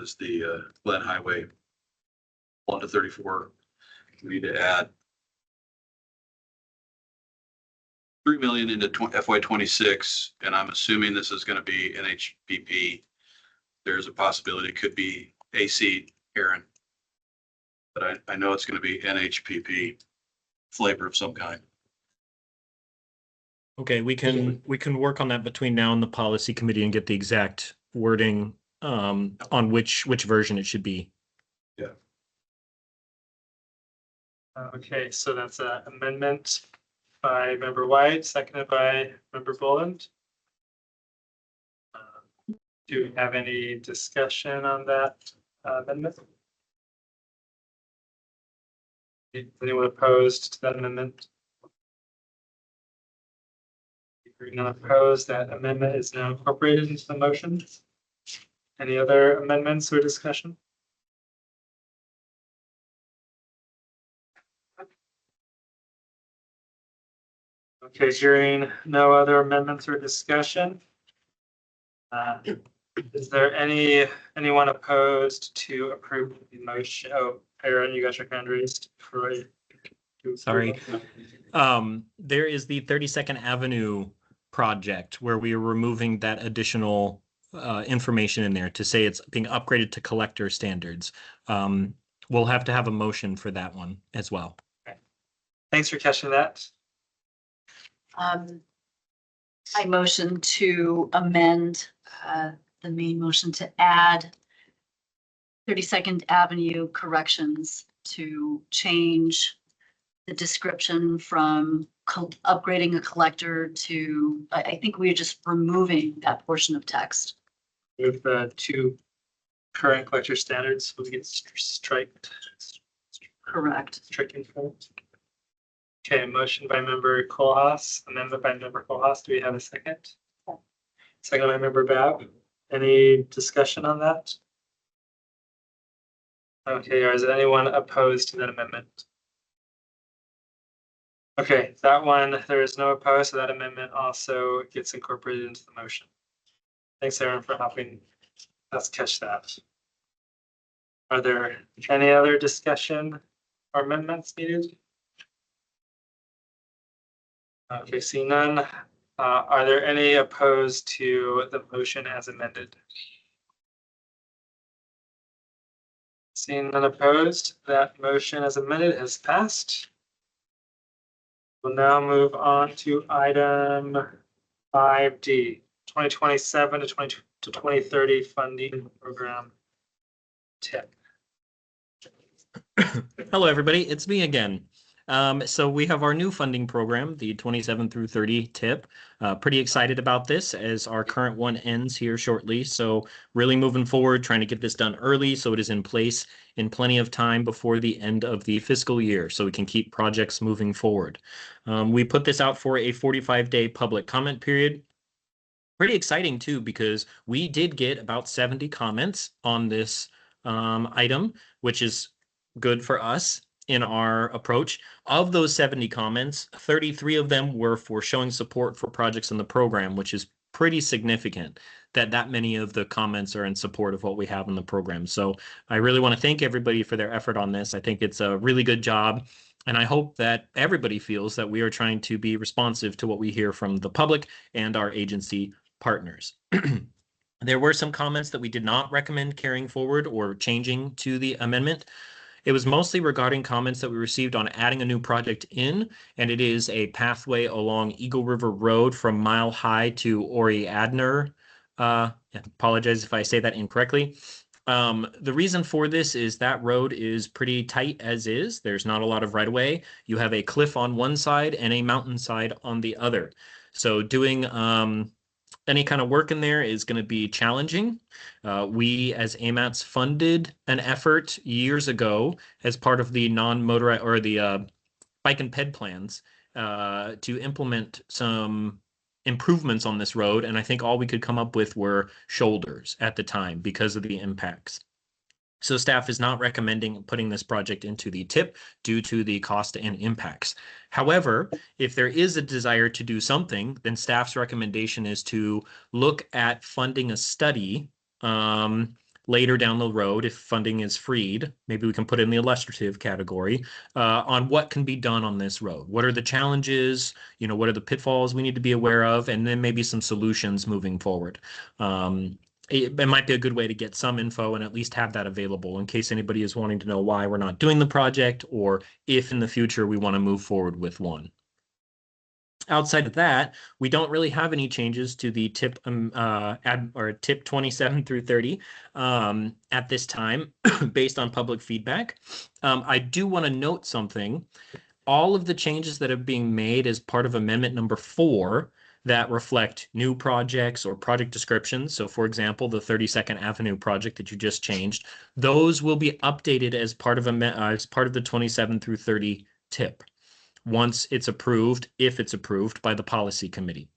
is the Glen Highway 1 to 34. We need to add 3 million into FY26, and I'm assuming this is going to be NHPP. There's a possibility it could be AC, Aaron, but I know it's going to be NHPP flavor of some kind. Okay, we can work on that between now and the policy committee and get the exact wording on which version it should be. Yeah. Okay, so that's an amendment by member White, seconded by member Boland. Do we have any discussion on that amendment? Is anyone opposed to that amendment? Hearing none opposed, that amendment is now incorporated into the motion. Any other amendments or discussion? Okay, hearing no other amendments or discussion. Is there anyone opposed to approve the motion? Oh, Aaron, you got your hand raised for Sorry. There is the 32nd Avenue project where we are removing that additional information in there to say it's being upgraded to collector standards. We'll have to have a motion for that one as well. Okay. Thanks for catching that. I motion to amend the main motion to add 32nd Avenue corrections to change the description from upgrading a collector to, I think we're just removing that portion of text. With the two current collector standards, will we get striked? Correct. Stricken from. Okay, motion by member Kohlhaas, amendment by member Kohlhaas. Do we have a second? Second by member Babb. Any discussion on that? Okay, or is anyone opposed to that amendment? Okay, that one, there is no opposed, so that amendment also gets incorporated into the motion. Thanks, Aaron, for helping us catch that. Are there any other discussion or amendments needed? Okay, see none. Are there any opposed to the motion as amended? Seeing none opposed, that motion as amended has passed. We'll now move on to item 5D, 2027 to 2030 funding program tip. Hello, everybody. It's me again. So we have our new funding program, the 27 through 30 tip. Pretty excited about this as our current one ends here shortly. So really moving forward, trying to get this done early so it is in place in plenty of time before the end of the fiscal year so we can keep projects moving forward. We put this out for a 45-day public comment period. Pretty exciting too, because we did get about 70 comments on this item, which is good for us in our approach. Of those 70 comments, 33 of them were for showing support for projects in the program, which is pretty significant that many of the comments are in support of what we have in the program. So I really want to thank everybody for their effort on this. I think it's a really good job. And I hope that everybody feels that we are trying to be responsive to what we hear from the public and our agency partners. There were some comments that we did not recommend carrying forward or changing to the amendment. It was mostly regarding comments that we received on adding a new project in, and it is a pathway along Eagle River Road from Mile High to Oriadner. Apologize if I say that incorrectly. The reason for this is that road is pretty tight as is. There's not a lot of right of way. You have a cliff on one side and a mountainside on the other. So doing any kind of work in there is going to be challenging. We as AMATS funded an effort years ago as part of the non-motorized or the bike and ped plans to implement some improvements on this road. And I think all we could come up with were shoulders at the time because of the impacts. So staff is not recommending putting this project into the tip due to the cost and impacts. However, if there is a desire to do something, then staff's recommendation is to look at funding a study later down the road if funding is freed. Maybe we can put it in the illustrative category on what can be done on this road. What are the challenges? You know, what are the pitfalls we need to be aware of? And then maybe some solutions moving forward. It might be a good way to get some info and at least have that available in case anybody is wanting to know why we're not doing the project or if in the future we want to move forward with one. Outside of that, we don't really have any changes to the tip tip 27 through 30 at this time based on public feedback. I do want to note something. All of the changes that are being made as part of amendment number 4 that reflect new projects or project descriptions. So for example, the 32nd Avenue project that you just changed, those will be updated as part of the 27 through 30 tip once it's approved, if it's approved by the policy committee.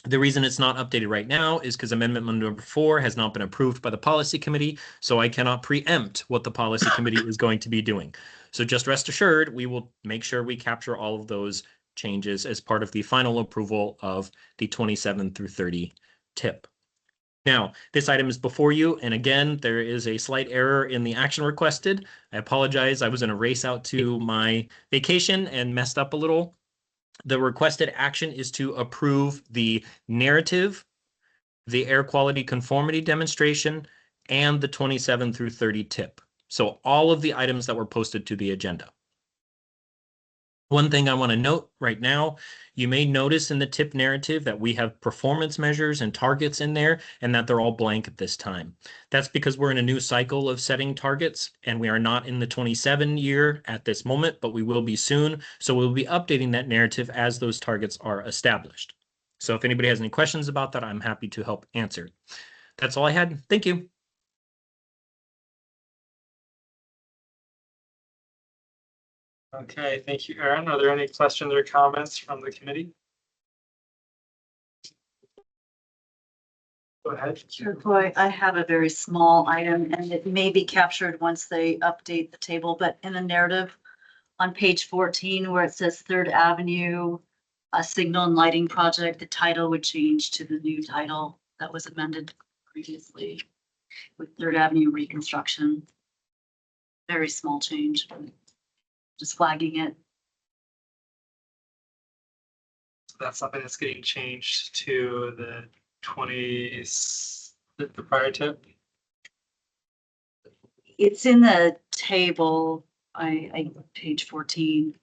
The reason it's not updated right now is because amendment number 4 has not been approved by the policy committee, so I cannot preempt what the policy committee is going to be doing. So just rest assured, we will make sure we capture all of those changes as part of the final approval of the 27 through 30 tip. Now, this item is before you, and again, there is a slight error in the action requested. I apologize. I was in a race out to my vacation and messed up a little. The requested action is to approve the narrative, the air quality conformity demonstration, and the 27 through 30 tip. So all of the items that were posted to the agenda. One thing I want to note right now, you may notice in the tip narrative that we have performance measures and targets in there and that they're all blank at this time. That's because we're in a new cycle of setting targets and we are not in the 27 year at this moment, but we will be soon. So we'll be updating that narrative as those targets are established. So if anybody has any questions about that, I'm happy to help answer. That's all I had. Thank you. Okay, thank you, Aaron. Are there any questions or comments from the committee? Go ahead. Sure, Troy, I have a very small item and it may be captured once they update the table, but in the narrative on page 14 where it says Third Avenue, a signal and lighting project, the title would change to the new title that was amended previously with Third Avenue reconstruction. Very small change, but just flagging it. That's something that's getting changed to the the prior tip. It's in the table, page 14.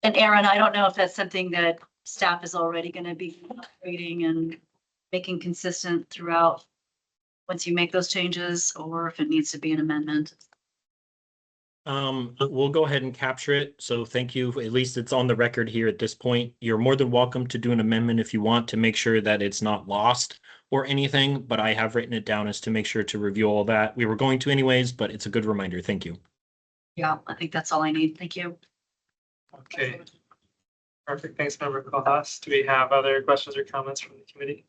And Aaron, I don't know if that's something that staff is already going to be reading and making consistent throughout once you make those changes, or if it needs to be an amendment. We'll go ahead and capture it. So thank you. At least it's on the record here at this point. You're more than welcome to do an amendment if you want to make sure that it's not lost or anything, but I have written it down as to make sure to review all that. We were going to anyways, but it's a good reminder. Thank you. Yeah, I think that's all I need. Thank you. Okay. Perfect. Thanks, Member Kohlhaas. Do we have other questions or comments from the committee?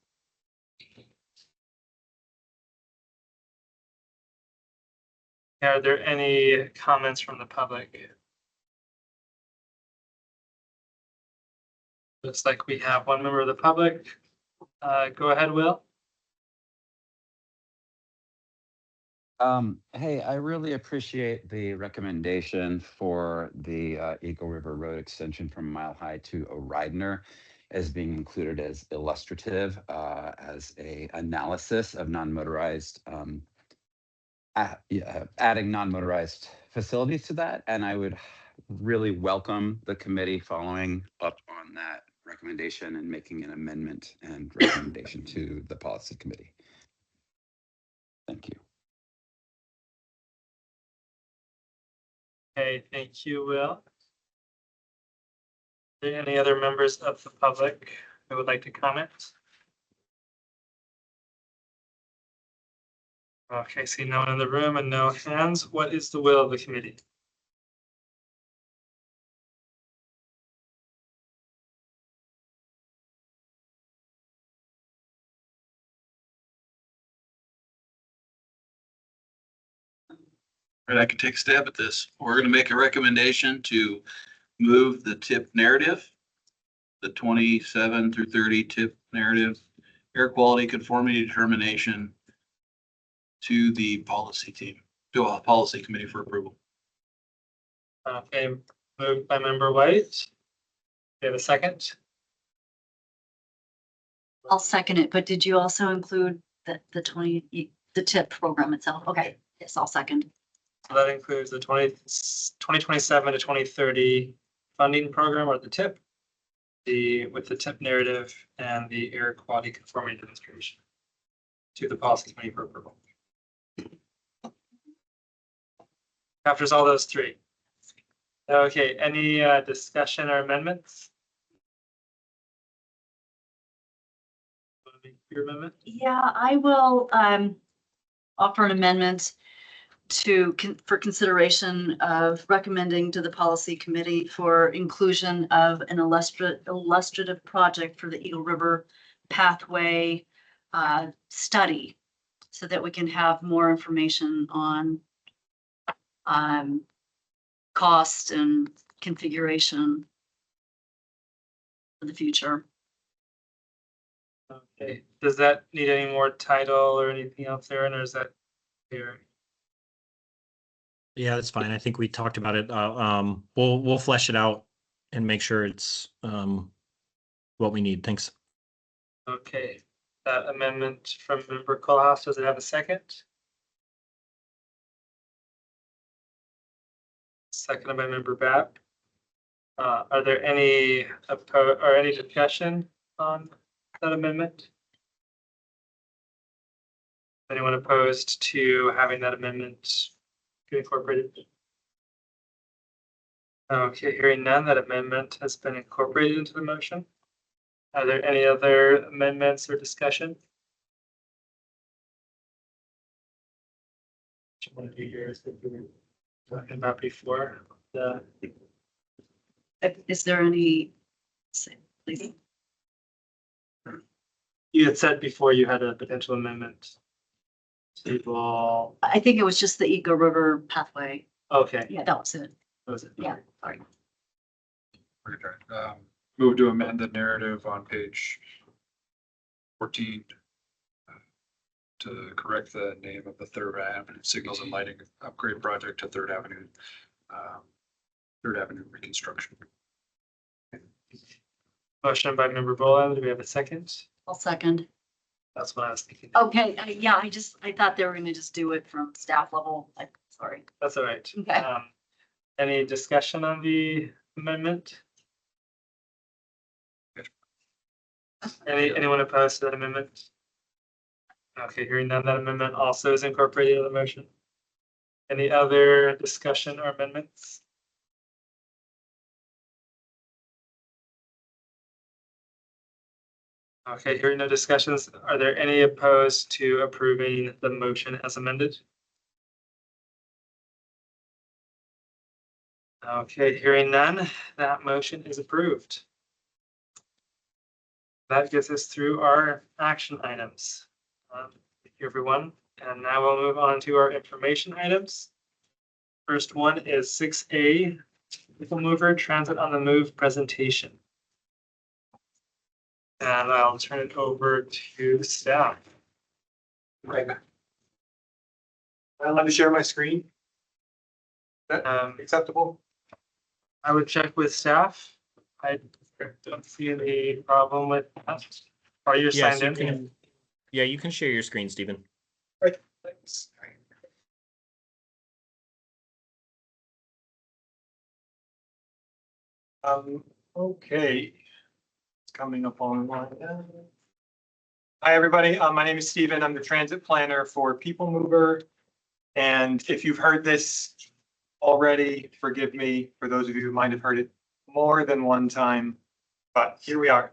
Are there any comments from the public? Looks like we have one member of the public. Go ahead, Will. Hey, I really appreciate the recommendation for the Eagle River Road extension from Mile High to O'Ridener as being included as illustrative, as a analysis of non-motorized, adding non-motorized facilities to that. And I would really welcome the committee following up on that recommendation and making an amendment and recommendation to the policy committee. Thank you. Okay, thank you, Will. Are there any other members of the public who would like to comment? Okay, see no one in the room and no hands. What is the will of the committee? All right, I can take a stab at this. We're going to make a recommendation to move the tip narrative, the 27 through 30 tip narrative, air quality conformity determination to the policy team, to a policy committee for approval. Okay, moved by Member White. We have a second. I'll second it, but did you also include the tip program itself? Okay, yes, I'll second. So that includes the 2027 to 2030 funding program or the tip, with the tip narrative and the air quality conformity demonstration to the policy committee for approval. Captures all those three. Okay, any discussion or amendments? Want to make your amendment? Yeah, I will offer an amendment for consideration of recommending to the policy committee for inclusion of an illustrative project for the Eagle River pathway study, so that we can have more information on cost and configuration for the future. Okay, does that need any more title or anything else, Aaron, or is that here? Yeah, that's fine. I think we talked about it. We'll flesh it out and make sure it's what we need. Thanks. Okay, that amendment from member Kohlhaas, does it have a second? Seconded by member Babb. Are there any or any discussion on that amendment? Anyone opposed to having that amendment get incorporated? Okay, hearing none, that amendment has been incorporated into the motion. Are there any other amendments or discussion? One of you years that we were talking about before. Is there any, please? You had said before you had a potential amendment. People, I think it was just the Eagle River pathway. okay. Yeah, that was it. Was it? Yeah, sorry. Move to amend the narrative on page 14 to correct the name of the Third Avenue Signals and Lighting Upgrade Project to Third Avenue Reconstruction. Motion by member Boland. Do we have a second? I'll second. That's what I was thinking. Okay, yeah, I thought they were gonna just do it from staff level. Sorry. That's all right. Okay. Any discussion on the amendment? Anyone opposed to that amendment? Okay, hearing none, that amendment also is incorporated in the motion. Any other discussion or amendments? Okay, hearing no discussions, are there any opposed to approving the motion as amended? Okay, hearing none, that motion is approved. That gets us through our action items. Thank you, everyone. And now we'll move on to our information items. First one is 6A, People Mover Transit on the Move presentation. And I'll turn it over to staff. Right. I'd like to share my screen. Acceptable? I would check with staff. I don't see any problem with that. Are you Yes, signed you in? can. Yeah, you can share your screen, Stephen. Right. Thanks. Okay. It's coming up online now. Hi, everybody. My name is Stephen. I'm the transit planner for People Mover. And if you've heard this already, forgive me for those of you who might have heard it more than one time, but here we are.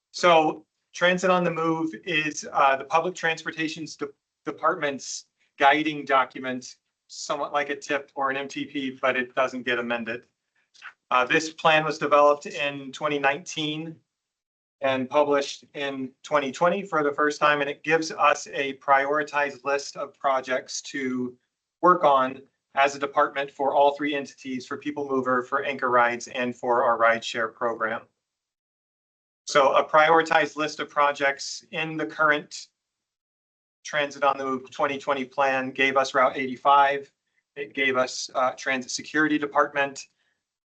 So Transit on the Move is the Public Transportation Department's guiding document, somewhat like a TIP or an MTP, but it doesn't get amended. This plan was developed in 2019 and published in 2020 for the first time, and it gives us a prioritized list of projects to work on as a department for all three entities, for People Mover, for Anchor Rides, and for our rideshare program. So a prioritized list of projects in the current Transit on the Move 2020 plan gave us Route 85. It gave us Transit Security Department,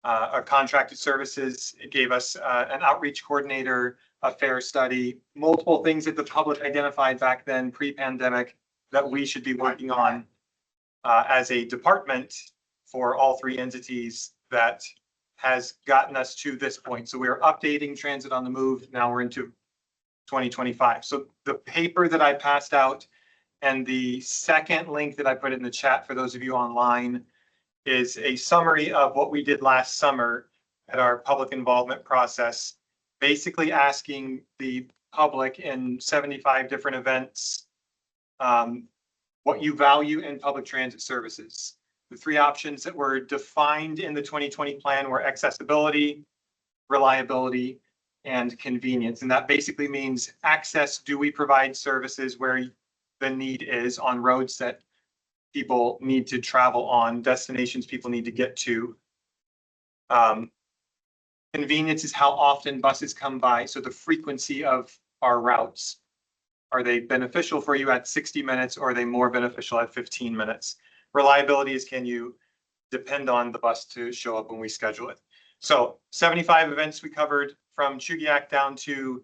our contracted services. It gave us an outreach coordinator, a fare study, multiple things that the public identified back then pre-pandemic that we should be working on as a department for all three entities that has gotten us to this point. So we're updating Transit on the Move. Now we're into 2025. So the paper that I passed out and the second link that I put in the chat for those of you online is a summary of what we did last summer at our public involvement process, basically asking the public in 75 different events what you value in public transit services. The three options that were defined in the 2020 plan were accessibility, reliability, and convenience. And that basically means access. Do we provide services where the need is on roads that people need to travel on, destinations people need to get to? Convenience is how often buses come by. So the frequency of our routes. Are they beneficial for you at 60 minutes or are they more beneficial at 15 minutes? Reliability is, can you depend on the bus to show up when we schedule it? So 75 events we covered from Chugiak down to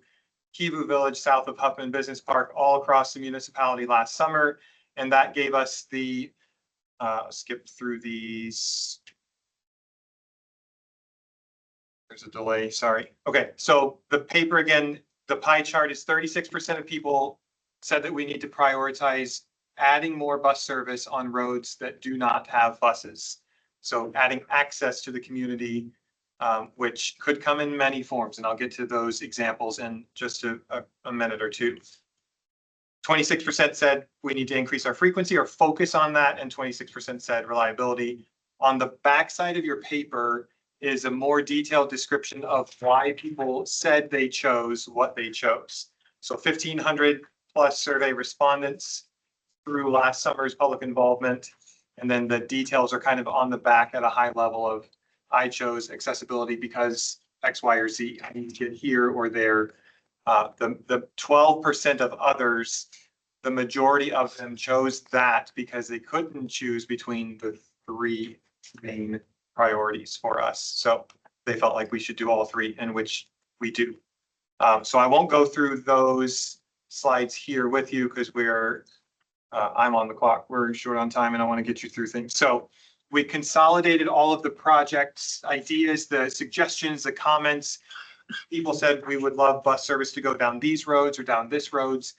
Kivu Village, south of Huffman Business Park, all across the municipality last summer. And that gave us the, skip through these. There's a delay, sorry. Okay, so the paper again, the pie chart is 36% of people said that we need to prioritize adding more bus service on roads that do not have buses. So adding access to the community, which could come in many forms, and I'll get to those examples in just a minute or two. 26% said we need to increase our frequency or focus on that, and 26% said reliability. On the backside of your paper is a more detailed description of why people said they chose what they chose. So 1,500 plus survey respondents through last summer's public involvement. And then the details are kind of on the back at a high level of, I chose accessibility because X, Y, or Z. I need to get here or there. The 12% of others, the majority of them chose that because they couldn't choose between the three main priorities for us. So they felt like we should do all three, in which we do. So I won't go through those slides here with you because I'm on the clock. We're short on time and I want to get you through things. So we consolidated all of the projects, ideas, the suggestions, the comments. People said we would love bus service to go down these roads or down this roads.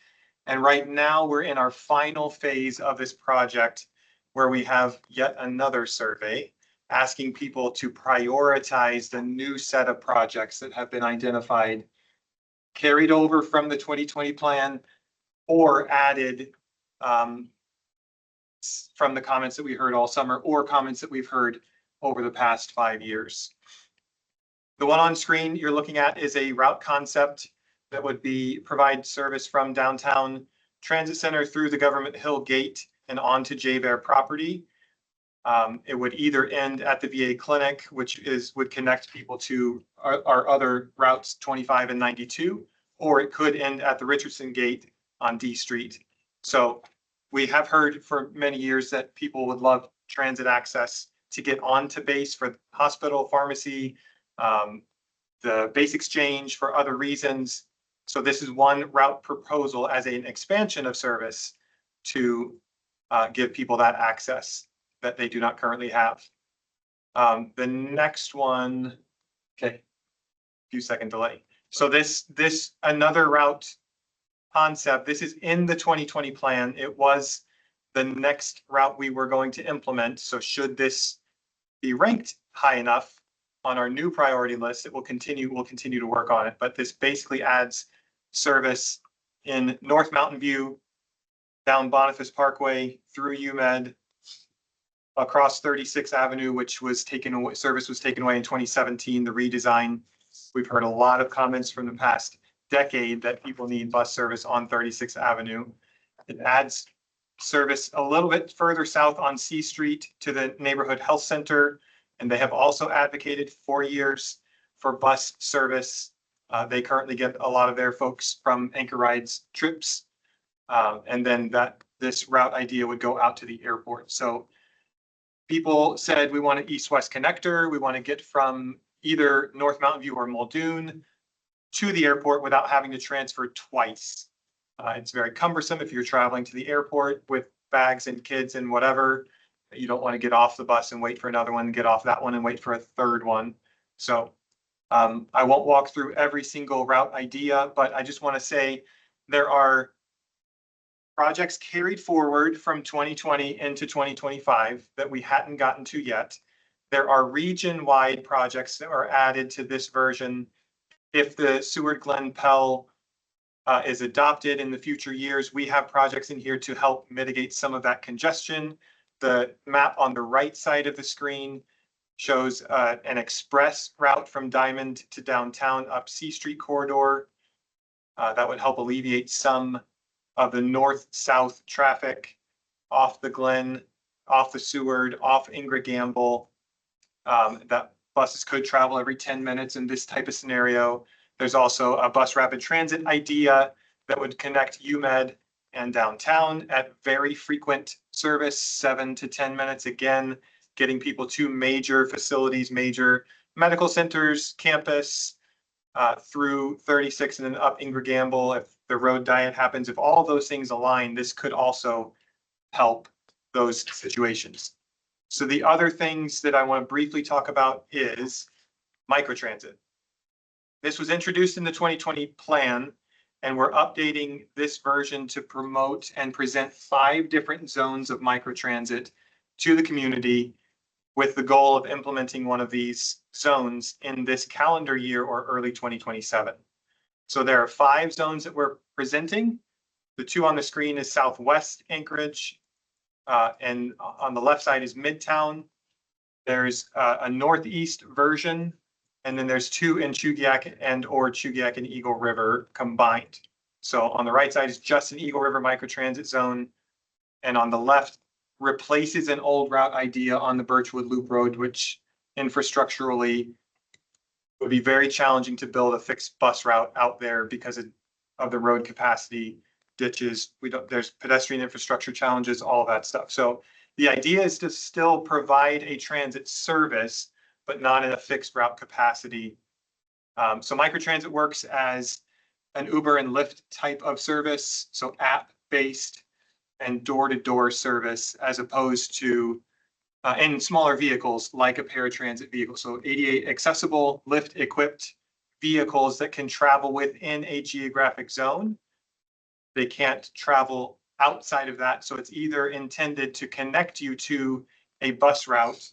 And right now we're in our final phase of this project where we have yet another survey asking people to prioritize the new set of projects that have been identified, carried over from the 2020 plan, or added from the comments that we heard all summer, or comments that we've heard over the past 5 years. The one on screen you're looking at is a route concept that would provide service from downtown Transit Center through the Government Hill Gate and onto J-Bear property. It would either end at the VA clinic, which would connect people to our other routes 25 and 92, or it could end at the Richardson Gate on D Street. So we have heard for many years that people would love transit access to get onto base for hospital, pharmacy, the base exchange, for other reasons. So this is one route proposal as an expansion of service to give people that access that they do not currently have. The next one, okay, few second delay. So this another route concept, this is in the 2020 plan. It was the next route we were going to implement. So should this be ranked high enough on our new priority list, we'll continue to work on it. But this basically adds service in North Mountain View, down Boniface Parkway, through UMed, across 36th Avenue, which was taken away, service was taken away in 2017, the redesign. We've heard a lot of comments from the past decade that people need bus service on 36th Avenue. It adds service a little bit further south on C Street to the neighborhood health center. And they have also advocated for years for bus service. They currently get a lot of their folks from Anchor Rides trips. And then this route idea would go out to the airport. So people said we want an east-west connector. We want to get from either North Mountain View or Muldoon to the airport without having to transfer twice. It's very cumbersome if you're traveling to the airport with bags and kids and whatever. You don't want to get off the bus and wait for another one, get off that one and wait for a third one. So I won't walk through every single route idea, but I just want to say there are projects carried forward from 2020 into 2025 that we hadn't gotten to yet. There are region-wide projects that are added to this version if the Seward Glen Pell is adopted in the future years, we have projects in here to help mitigate some of that congestion. The map on the right side of the screen shows an express route from Diamond to downtown up C Street corridor. That would help alleviate some of the north-south traffic off the Glen, off the Seward, off Ingra Gamble. That buses could travel every 10 minutes in this type of scenario. There's also a bus rapid transit idea that would connect UMed and downtown at very frequent service, 7 to 10 minutes. Again, getting people to major facilities, major medical centers, campus, through 36 and then up Ingra Gamble. If the road diet happens, if all those things align, this could also help those situations. So the other things that I want to briefly talk about is microtransit. This was introduced in the 2020 plan, and we're updating this version to promote and present 5 different zones of microtransit to the community with the goal of implementing one of these zones in this calendar year or early 2027. So there are 5 zones that we're presenting. The 2 on the screen is Southwest Anchorage, and on the left side is Midtown. There's a Northeast version, and then there's 2 in Chugiak and Eagle River combined. So on the right side is just an Eagle River microtransit zone, and on the left replaces an old route idea on the Birchwood Loop Road, which infrastructurally would be very challenging to build a fixed bus route out there because of the road capacity, ditches. There's pedestrian infrastructure challenges, all of that stuff. So the idea is to still provide a transit service, but not in a fixed route capacity. So microtransit works as an Uber and Lyft type of service, so app-based and door-to-door service, as opposed to in smaller vehicles like a paratransit vehicle. So ADA accessible, Lyft equipped vehicles that can travel within a geographic zone. They can't travel outside of that. So it's either intended to connect you to a bus route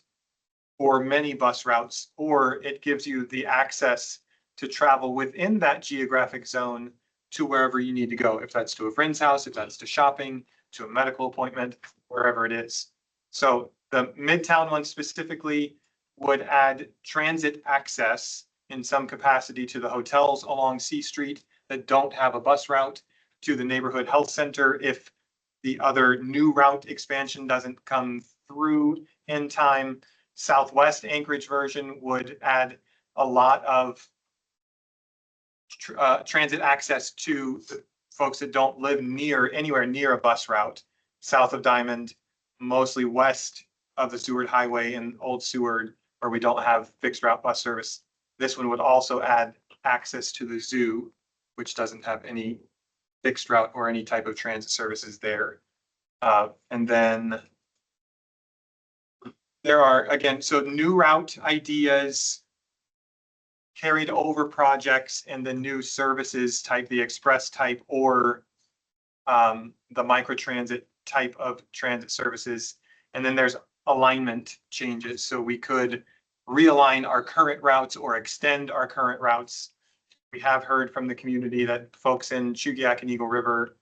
or many bus routes, or it gives you the access to travel within that geographic zone to wherever you need to go. If that's to a friend's house, if that's to shopping, to a medical appointment, wherever it is. So the Midtown one specifically would add transit access in some capacity to the hotels along C Street that don't have a bus route, to the neighborhood health center if the other new route expansion doesn't come through in time. Southwest Anchorage version would add a lot of transit access to the folks that don't live anywhere near a bus route south of Diamond, mostly west of the Seward Highway and Old Seward, where we don't have fixed route bus service. This one would also add access to the zoo, which doesn't have any fixed route or any type of transit services there. And then there are, again, so new route ideas, carried over projects, and the new services type, the express type, or the microtransit type of transit services. And then there's alignment changes. So we could realign our current routes or extend our current routes. We have heard from the community that folks in Chugiak and Eagle River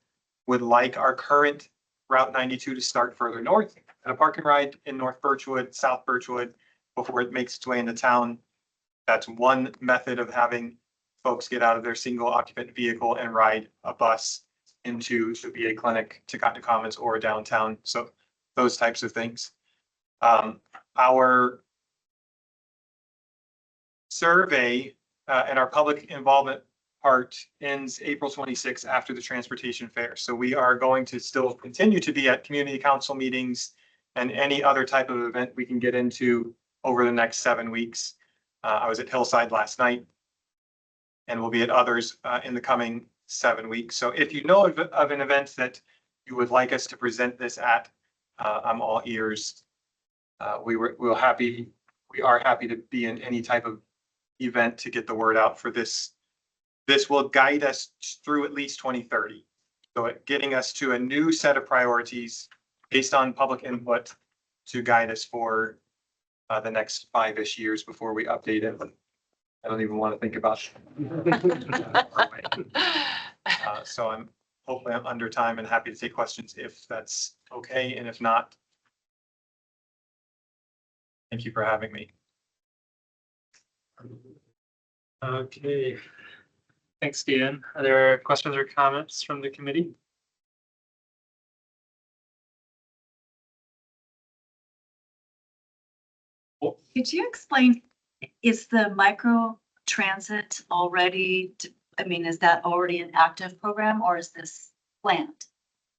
would like our current Route 92 to start further north at a park and ride in North Birchwood, South Birchwood, before it makes its way into town. That's one method of having folks get out of their single occupant vehicle and ride a bus into the VA clinic, to Cotton Commons, or downtown. So those types of things. Our survey and our public involvement part ends April 26th after the transportation fair. So we are going to still continue to be at community council meetings and any other type of event we can get into over the next 7 weeks. I was at Hillside last night, and we'll be at others in the coming 7 weeks. So if you know of an event that you would like us to present this at, I'm all ears. We are happy to be in any type of event to get the word out for this. This will guide us through at least 2030. So getting us to a new set of priorities based on public input to guide us for the next 5-ish years before we update it. I don't even want to think about it. So hopefully I'm under time and happy to take questions if that's okay, and if not, thank you for having me. Okay. Thanks, Steven. Are there questions or comments from the committee? Could you explain, is the micro transit already, I mean, is that already an active program or is this planned?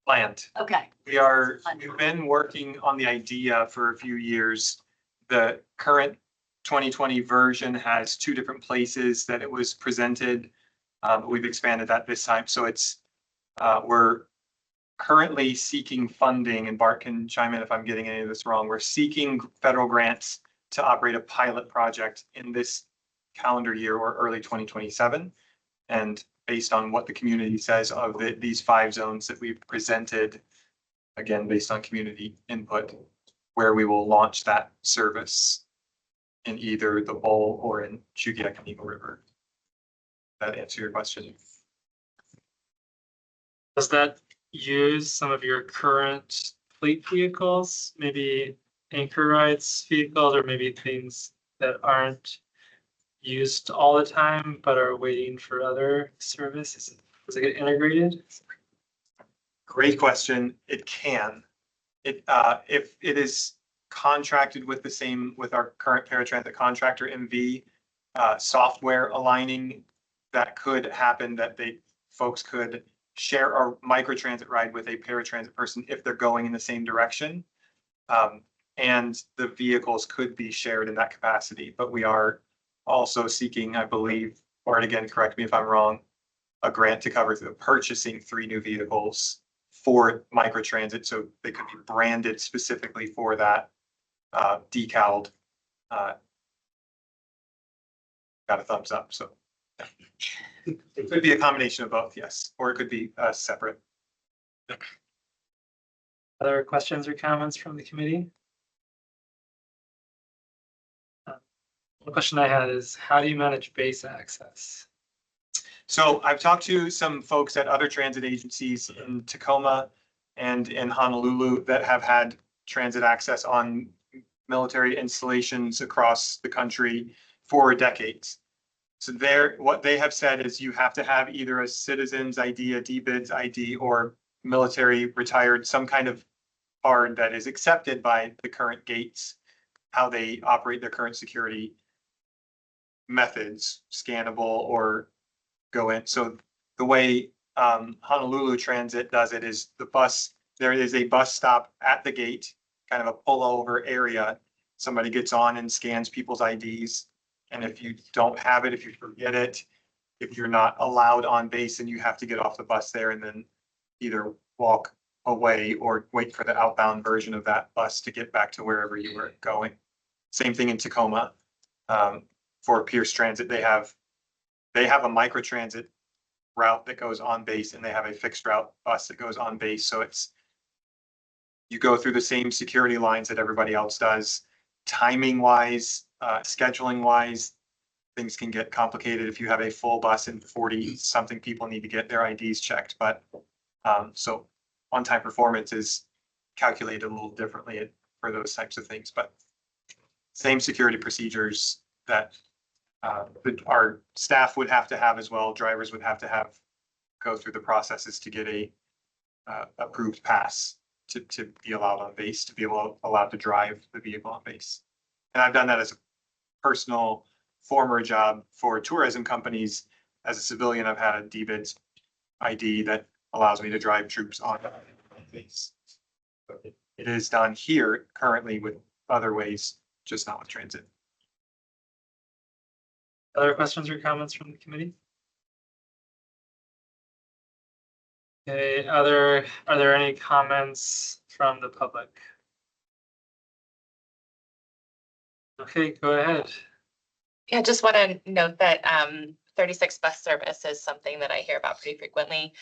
Planned. Okay. We've been working on the idea for a few years. The current 2020 version has 2 different places that it was presented. We've expanded that this time. So we're currently seeking funding, and Bart can chime in if I'm getting any of this wrong. We're seeking federal grants to operate a pilot project in this calendar year or early 2027. And based on what the community says of these 5 zones that we've presented, again, based on community input, where we will launch that service in either the Bowl or in Chugiak and Eagle River. That answer your question? Does that use some of your current fleet vehicles, maybe anchor rides vehicles, or maybe things that aren't used all the time but are waiting for other services? Does it get integrated? Great question. It can. If it is contracted with with our current paratransit contractor, MV, software aligning, that could happen, that folks could share a microtransit ride with a paratransit person if they're going in the same direction. And the vehicles could be shared in that capacity, but we are also seeking, I believe, or again, correct me if I'm wrong, a grant to cover the purchasing 3 new vehicles for microtransit, so they could be branded specifically for that, decaled. Got a thumbs up, so. It could be a combination of both, yes, or it could be separate. Other questions or comments from the committee? One question I had is, how do you manage base access? So I've talked to some folks at other transit agencies in Tacoma and in Honolulu that have had transit access on military installations across the country for decades. So what they have said is you have to have either a citizen's ID, a DBID's ID, or military retired, some kind of card that is accepted by the current gates, how they operate their current security methods, scannable or go in. So the way Honolulu Transit does it is there is a bus stop at the gate, kind of a pullover area. Somebody gets on and scans people's IDs. And if you don't have it, if you forget it, if you're not allowed on base, and you have to get off the bus there and then either walk away or wait for the outbound version of that bus to get back to wherever you were going. Same thing in Tacoma. For Pierce Transit, they have a microtransit route that goes on base, and they have a fixed route bus that goes on base. So you go through the same security lines that everybody else does. Timing wise, scheduling wise, things can get complicated if you have a full bus and 40 something people need to get their IDs checked. But so on-time performance is calculated a little differently for those types of things, but same security procedures that our staff would have to have as well. Drivers would have to go through the processes to get a approved pass to be allowed on base, to be allowed to drive the vehicle on base. And I've done that as a personal former job for tourism companies. As a civilian, I've had a DBID's ID that allows me to drive troops on base. So it is done here currently with other ways, just not with transit. Other questions or comments from the committee? Okay, are there any comments from the public? Okay, go ahead. Yeah, just want to note that 36 bus service is something that I hear about pretty frequently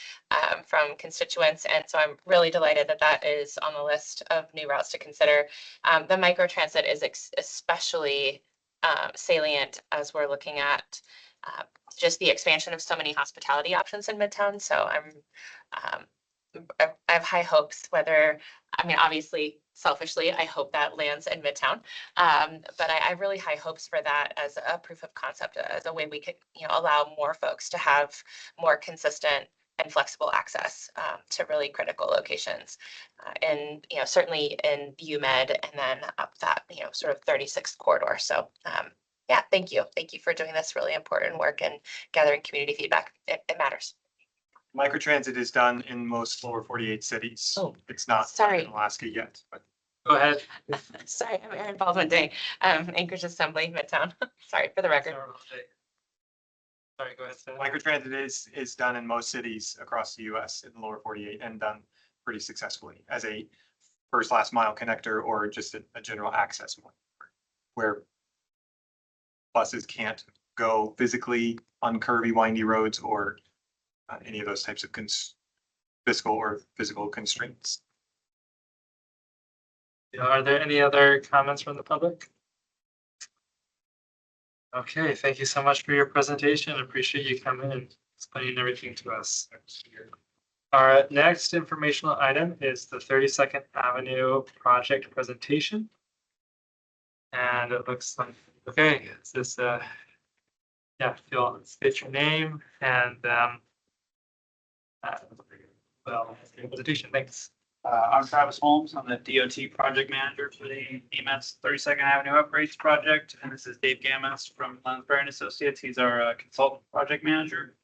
from constituents. And so I'm really delighted that that is on the list of new routes to consider. The microtransit is especially salient as we're looking at just the expansion of so many hospitality options in Midtown. So I have high hopes, obviously selfishly, I hope that lands in Midtown. But I have really high hopes for that as a proof of concept, as a way we could, allow more folks to have more consistent and flexible access to really critical locations. And, certainly in UMed and then up that, sort of 36th corridor. So yeah, thank you. Thank you for doing this really important work and gathering community feedback. It matters. Microtransit is done in most lower 48 cities. Oh, it's not sorry. in Alaska yet, but Go ahead. Sorry, I'm Erin Baldwin Day, Anchorage Assembly, Midtown. Sorry for the record. Sorry, go ahead. Seth. microtransit is done in most cities across the US in the lower 48 and done pretty successfully as a first last mile connector or just a general access point where buses can't go physically on curvy, windy roads or any of those types of physical constraints. Are there any other comments from the public? Okay, thank you so much for your presentation. Appreciate you coming and explaining everything to us. Our next informational item is the 32nd Avenue project presentation. And it looks like, okay, is this yeah, if you'll state your name and well, presentation, thanks. I'm Travis Holmes. I'm the DOT project manager for the EMS 32nd Avenue Upgrades project. And this is Dave Gamas from Lansbury and Associates. He's our consultant project manager.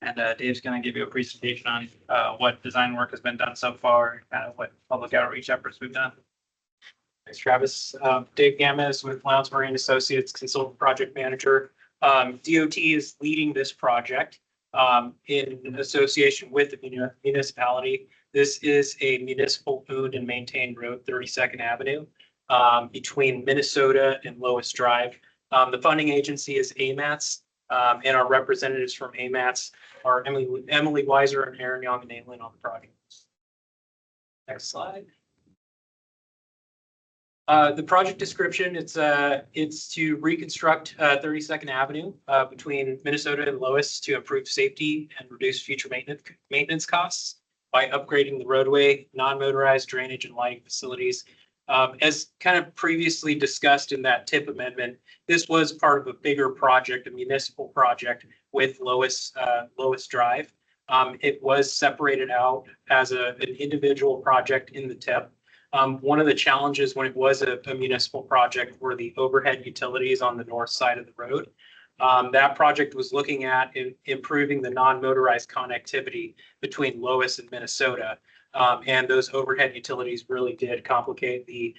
And Dave's going to give you a presentation on what design work has been done so far, and kind of what public outreach efforts we've done. Thanks, Travis. Dave Gamas with Lounsbury and Associates, consultant project manager. DOT is leading this project in association with the municipality. This is a municipal owned and maintained road, 32nd Avenue, between Minnesota and Lois Drive. The funding agency is AMATS, and our representatives from AMATS are Emily Weiser and Aaron Young and Aileen on the project. Next slide. The project description, it's to reconstruct 32nd Avenue between Minnesota and Lois to improve safety and reduce future maintenance costs by upgrading the roadway, non-motorized drainage and lighting facilities. As kind of previously discussed in that TIP amendment, this was part of a bigger project, a municipal project with Lois Drive. It was separated out as an individual project in the TIP. One of the challenges when it was a municipal project were the overhead utilities on the north side of the road. That project was looking at improving the non-motorized connectivity between Lois and Minnesota. And those overhead utilities really did complicate the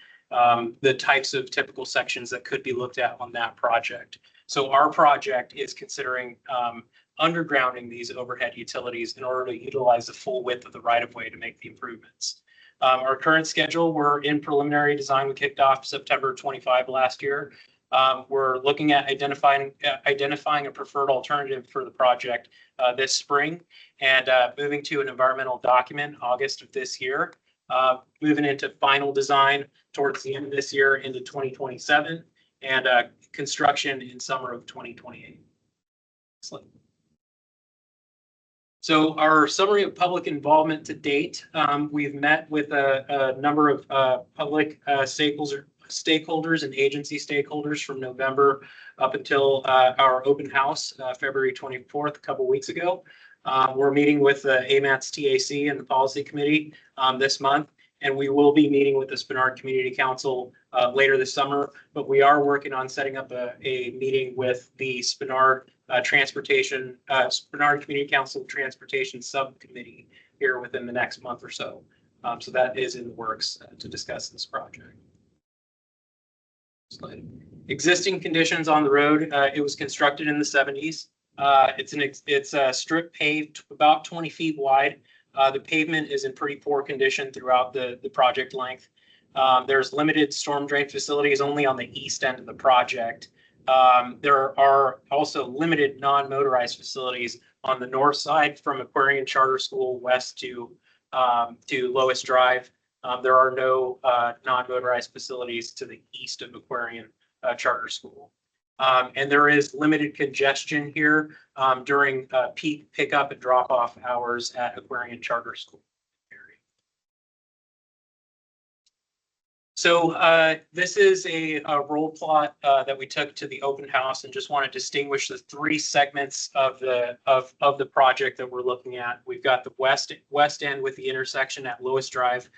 types of typical sections that could be looked at on that project. So our project is considering undergrounding these overhead utilities in order to utilize the full width of the right-of-way to make the improvements. Our current schedule, we're in preliminary design. We kicked off September 25 last year. We're looking at identifying a preferred alternative for the project this spring and moving to an environmental document August of this year, moving into final design towards the end of this year into 2027 and construction in summer of 2028. Excellent. So our summary of public involvement to date, we've met with a number of public stakeholders and agency stakeholders from November up until our open house, February 24th, a couple weeks ago. We're meeting with the AMATS TAC and the policy committee this month, and we will be meeting with the Spenard Community Council later this summer, but we are working on setting up a meeting with the Spenard Spenard Community Council Transportation Subcommittee here within the next month or so. So that is in the works to discuss this project. Existing conditions on the road. It was constructed in the 70s. It's a strip paved about 20 feet wide. The pavement is in pretty poor condition throughout the project length. There's limited storm drain facilities only on the east end of the project. There are also limited non-motorized facilities on the north side from Aquarian Charter School west to Lois Drive. There are no non-motorized facilities to the east of Aquarian Charter School. And there is limited congestion here during peak pickup and drop off hours at Aquarian Charter School. So this is a roll plot that we took to the open house and just want to distinguish the three segments of the project that we're looking at. We've got the west end with the intersection at Lewis Drive.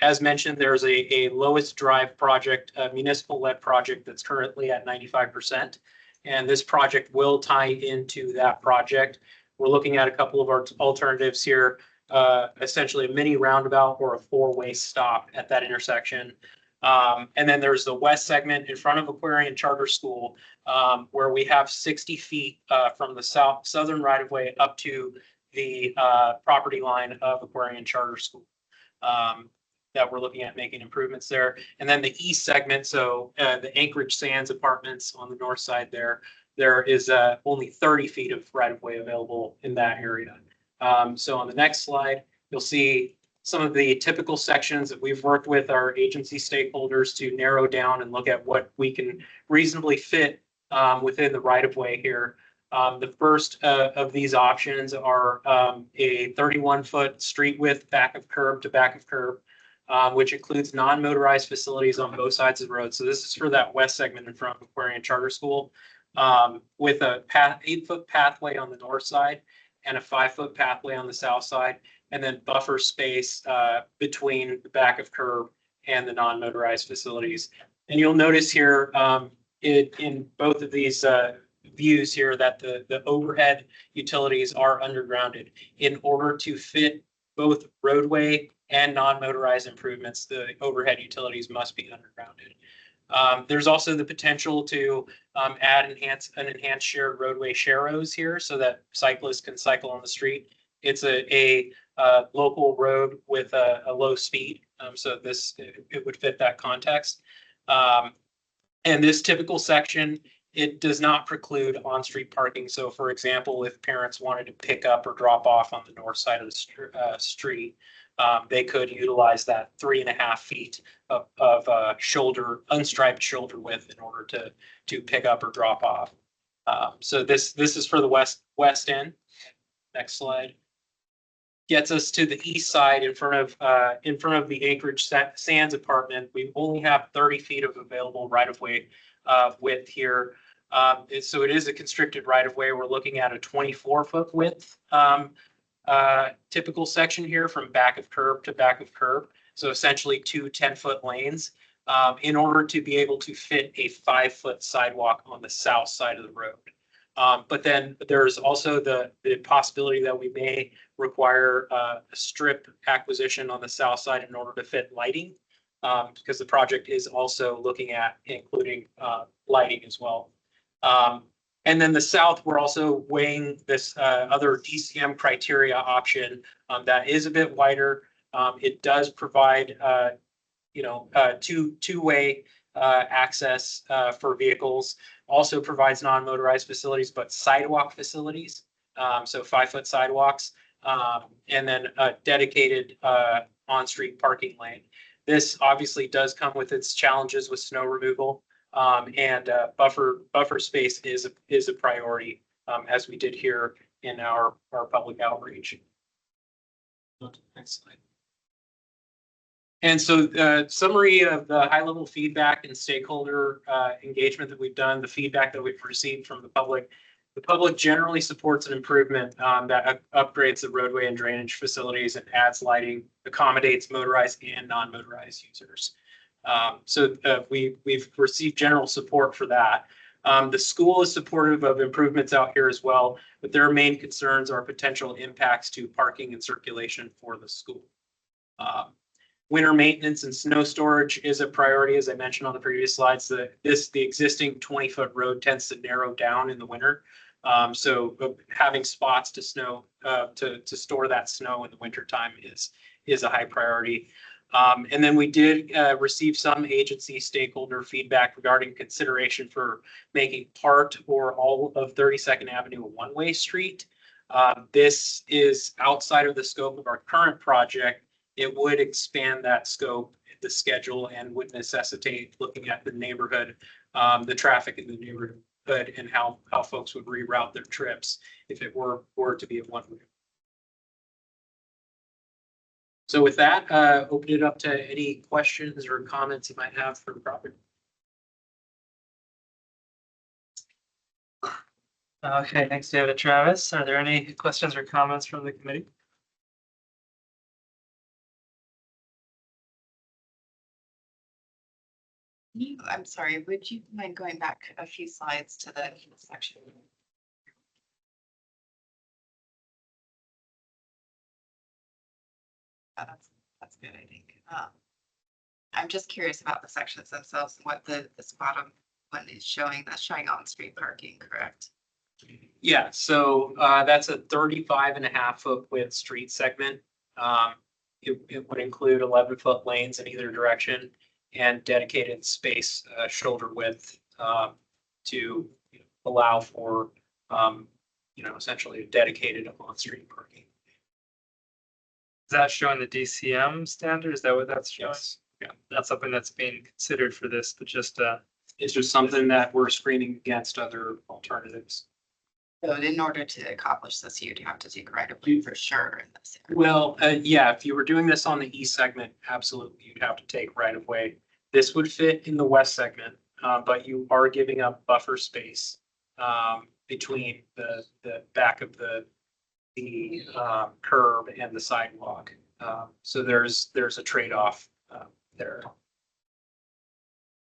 As mentioned, there's a Lewis Drive project, a municipal-led project that's currently at 95%. And this project will tie into that project. We're looking at a couple of our alternatives here, essentially a mini roundabout or a four-way stop at that intersection. And then there's the west segment in front of Aquarian Charter School, where we have 60 feet from the southern right-of-way up to the property line of Aquarian Charter School. That we're looking at making improvements there. And then the east segment, so the Anchorage Sands apartments on the north side there is only 30 feet of right-of-way available in that area. So on the next slide, you'll see some of the typical sections that we've worked with our agency stakeholders to narrow down and look at what we can reasonably fit within the right-of-way here. The first of these options are a 31-foot street width back of curb to back of curb, which includes non-motorized facilities on both sides of the road. So this is for that west segment in front of Aquarian Charter School, with a 8-foot pathway on the north side and a 5-foot pathway on the south side, and then buffer space between the back of curb and the non-motorized facilities. And you'll notice here in both of these views here that the overhead utilities are undergrounded. In order to fit both roadway and non-motorized improvements, the overhead utilities must be undergrounded. There's also the potential to add an enhanced shared roadway sharrows here so that cyclists can cycle on the street. It's a local road with a low speed, so it would fit that context. And this typical section, it does not preclude on-street parking. So for example, if parents wanted to pick up or drop off on the north side of the street, they could utilize that 3.5 feet of unstriped shoulder width in order to pick up or drop off. So this is for the west end. Next slide. Gets us to the east side in front of the Anchorage Sands apartment. We only have 30 feet of available right-of-way width here. So it is a constricted right-of-way. We're looking at a 24-foot width typical section here from back of curb to back of curb. So essentially two 10-foot lanes in order to be able to fit a 5-foot sidewalk on the south side of the road. But then there's also the possibility that we may require a strip acquisition on the south side in order to fit lighting, because the project is also looking at including lighting as well. And then the south, we're also weighing this other DCM criteria option that is a bit wider. It does provide, two-way access for vehicles. Also provides non-motorized facilities, but sidewalk facilities. So 5-foot sidewalks, and then a dedicated on-street parking lane. This obviously does come with its challenges with snow removal. And buffer space is a priority, as we did here in our public outreach. Next slide. And so summary of the high level feedback and stakeholder engagement that we've done, the feedback that we've received from the public. The public generally supports an improvement that upgrades the roadway and drainage facilities and adds lighting, accommodates motorized and non-motorized users. So we've received general support for that. The school is supportive of improvements out here as well, but their main concerns are potential impacts to parking and circulation for the school. Winter maintenance and snow storage is a priority, as I mentioned on the previous slides. The existing 20-foot road tends to narrow down in the winter. So having spots to store that snow in the wintertime is a high priority. And then we did receive some agency stakeholder feedback regarding consideration for making part or all of 32nd Avenue a one-way street. This is outside of the scope of our current project. It would expand that scope, the schedule, and would necessitate looking at the neighborhood, the traffic in the neighborhood and how folks would reroute their trips if it were to be a one-way. So with that, open it up to any questions or comments you might have for the property. Okay, thanks, David. Travis, are there any questions or comments from the committee? I'm sorry, would you mind going back a few slides to the section? That's good, I think. I'm just curious about the sections themselves, what this bottom one is showing, that's showing on-street parking, correct? Yeah, so that's a 35.5 foot width street segment. It would include 11-foot lanes in either direction and dedicated space shoulder width to allow for essentially dedicated on-street parking. Is that showing the DCM standard? Is that what that's showing? Yes. Yeah, that's something that's being considered for this, but just It's just something that we're screening against other alternatives. So in order to accomplish this, you'd have to take right of way for sure in this area. Well, yeah, if you were doing this on the east segment, absolutely, you'd have to take right of way. This would fit in the west segment, but you are giving up buffer space between the back of the curb and the sidewalk. So there's a trade-off there.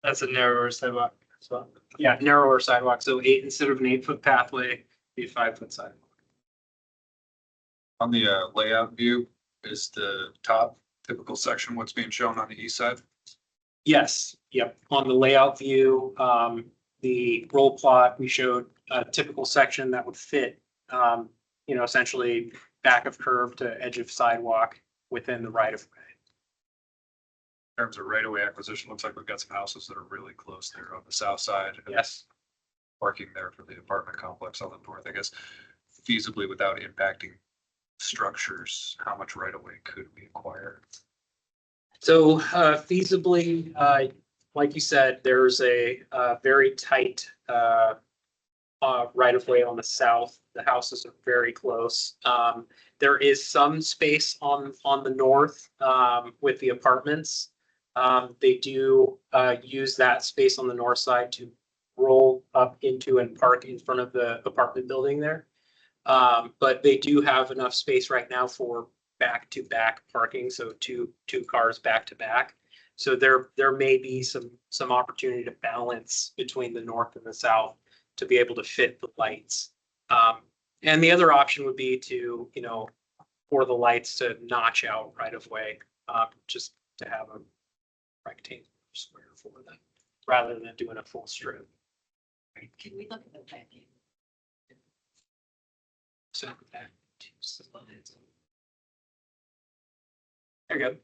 that's a narrower sidewalk as well. Yeah, narrower sidewalk. So instead of an 8-foot pathway, be a 5-foot sidewalk. On the layout view, is the top typical section what's being shown on the east side? Yes, yep. On the layout view, the roll plot, we showed a typical section that would fit, essentially back of curve to edge of sidewalk within the right of way. In terms of right of way acquisition, looks like we've got some houses that are really close there on the south side. Yes. Parking there for the apartment complex on the north, I guess feasibly without impacting structures, how much right of way could we acquire? So feasibly, like you said, there's a very tight right of way on the south. The houses are very close. There is some space on the north with the apartments. They do use that space on the north side to roll up into and park in front of the apartment building there. But they do have enough space right now for back-to-back parking, so two cars back-to-back. So there may be some opportunity to balance between the north and the south to be able to fit the lights. And the other option would be to, for the lights to notch out right of way, just to have a rectangular square for them, rather than doing a full strip. Can we look at the plan? So back to slides. There you go.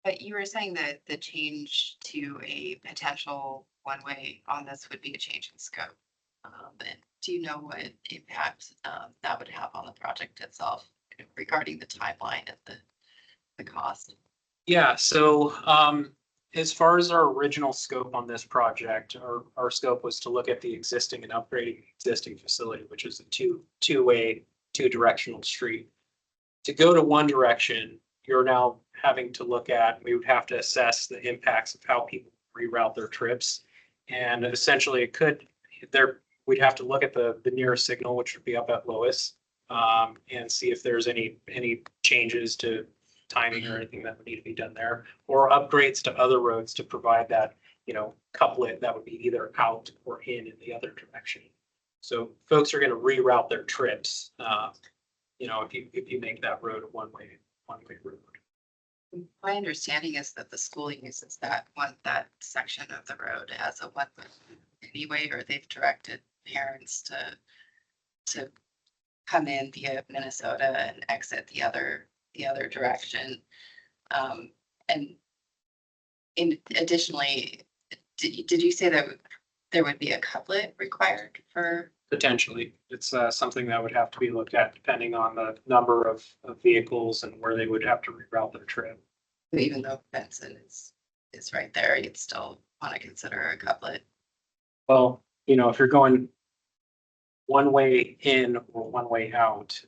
But you were saying that the change to a potential one-way on this would be a change in scope. But do you know what impact that would have on the project itself regarding the timeline and the cost? Yeah, so as far as our original scope on this project, our scope was to look at the existing and upgrading the existing facility, which is a two-way, two-directional street. To go to one direction, you're now having to look at, we would have to assess the impacts of how people reroute their trips. And essentially we'd have to look at the nearest signal, which would be up at Lois, and see if there's any changes to timing or anything that would need to be done there, or upgrades to other roads to provide that, couplet that would be either out or in the other direction. So folks are going to reroute their trips, if you make that road a one-way road. My understanding is that the school uses that section of the road as a one-way anyway, or they've directed parents to come in via Minnesota and exit the other direction. And additionally, did you say that there would be a couplet required for? Potentially, it's something that would have to be looked at depending on the number of vehicles and where they would have to reroute their trip. Even though Benson is right there, you'd still want to consider a couplet. Well, you know, if you're going one way in or one way out,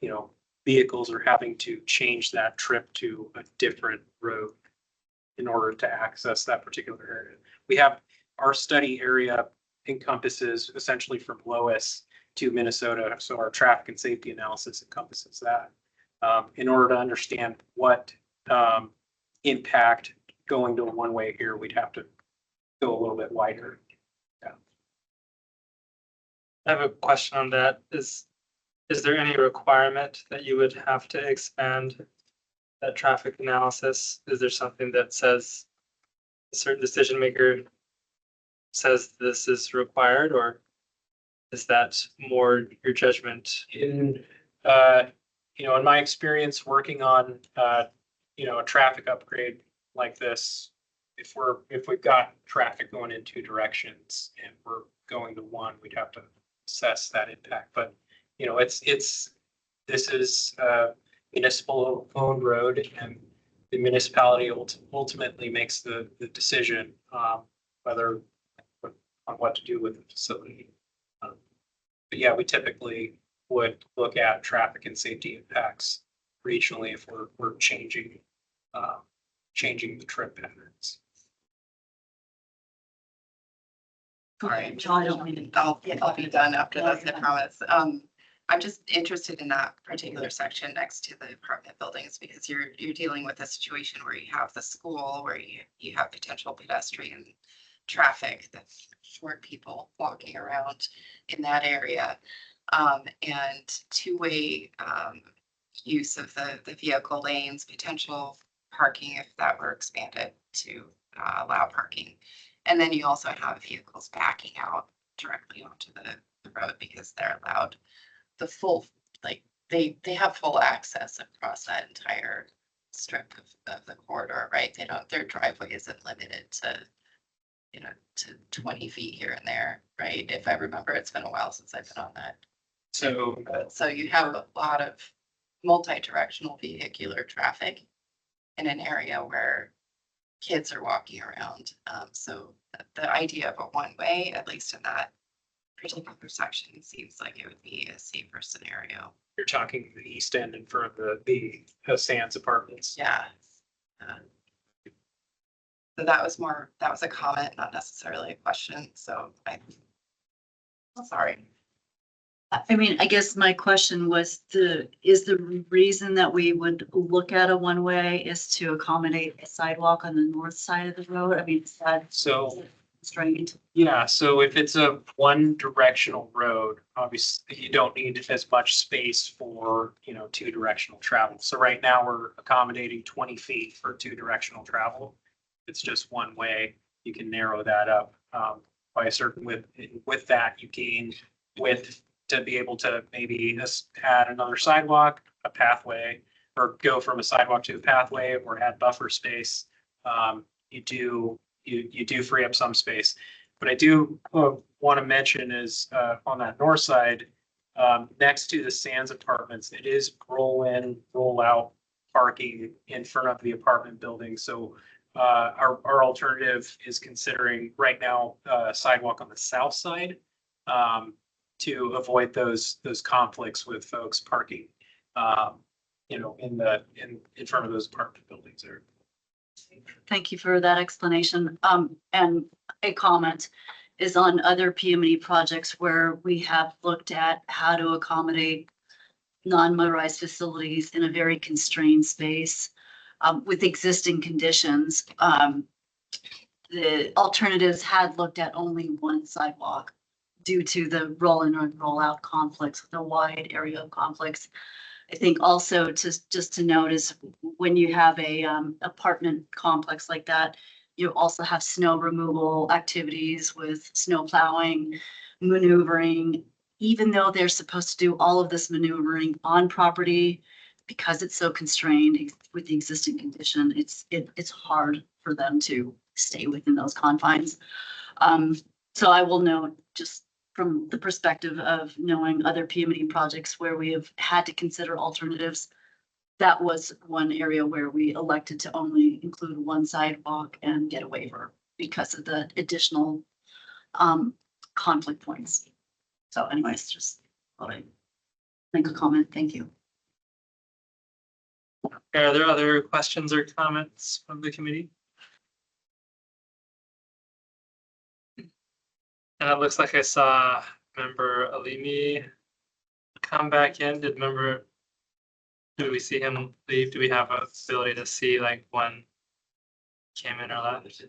you know, vehicles are having to change that trip to a different road in order to access that particular area. We have our study area encompasses essentially from Lois to Minnesota. So our traffic and safety analysis encompasses that. In order to understand what impact going to a one-way here, we'd have to go a little bit wider. Yeah. I have a question on that. Is there any requirement that you would have to expand that traffic analysis? Is there something that says a certain decision maker says this is required, or is that more your judgment? In you know, in my experience working on you know, a traffic upgrade like this, if we've got traffic going in two directions and we're going to one, we'd have to assess that impact. But you know, this is a municipal owned road, and the municipality ultimately makes the decision whether on what to do with the facility. But yeah, we typically would look at traffic and safety impacts regionally if we're changing the trip patterns. Sorry, John, I don't mean to. I'll be done after this, I promise. I'm just interested in that particular section next to the apartment buildings, because you're dealing with a situation where you have the school, where you have potential pedestrian traffic, that's short people walking around in that area. And two-way use of the vehicle lanes, potential parking if that were expanded to allow parking. And then you also have vehicles backing out directly onto the road because they're allowed the full, like they have full access across that entire strip of the corridor, right? Their driveway isn't limited to, you know, to 20 feet here and there, right? If I remember, it's been a while since I've been on that. So you have a lot of multi-directional vehicular traffic in an area where kids are walking around. So the idea of a one-way, at least in that particular section, seems like it would be a safer scenario. You're talking the east end in front of the Sands apartments. Yeah. So that was a comment, not necessarily a question. So sorry. I mean, I guess my question was is the reason that we would look at a one-way is to accommodate a sidewalk on the north side of the road? I mean, is that So constrained? yeah, so if it's a one directional road, obviously you don't need as much space for, you know, two directional travel. So right now we're accommodating 20 feet for two directional travel. If it's just one way, you can narrow that up by a certain width. With that, you gain width to be able to maybe add another sidewalk, a pathway, or go from a sidewalk to a pathway, or add buffer space. You do free up some space. But I do want to mention is on that north side, next to the Sands apartments, it is roll in, roll out parking in front of the apartment building. So our alternative is considering right now sidewalk on the south side to avoid those conflicts with folks parking, you know, in front of those apartment buildings there. Thank you for that explanation. And a comment is on other PME projects where we have looked at how to accommodate non-motorized facilities in a very constrained space with existing conditions. The alternatives had looked at only one sidewalk due to the roll in and roll out conflicts, the wide area of conflicts. I think also just to note is when you have a apartment complex like that, you also have snow removal activities with snow plowing, maneuvering. Even though they're supposed to do all of this maneuvering on property, because it's so constrained with the existing condition, it's hard for them to stay within those confines. So I will note, just from the perspective of knowing other PME projects where we have had to consider alternatives, that was one area where we elected to only include one sidewalk and get a waiver. because of the additional conflict points. So anyways, just thought I'd make a comment. Thank you. Are there other questions or comments from the committee? And it looks like I saw member Alimi come back in. Did we see him leave? Do we have a ability to see like when he came in or left?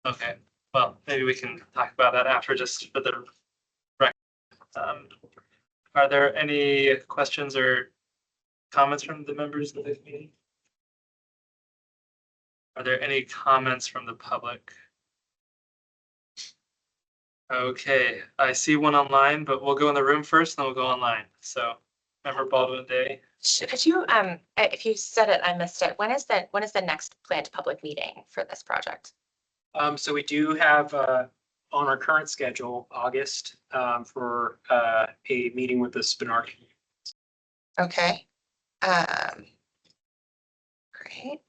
Okay, well, maybe we can talk about that after, just for the record. Are there any questions or comments from the members of the committee? Are there any comments from the public? Okay, I see one online, but we'll go in the room first, then we'll go online. So, member Baldwin Day. Could you, if you said it, I missed it. When is the next planned public meeting for this project? So we do have on our current schedule, August, for a meeting with the Spinard. Okay. Great.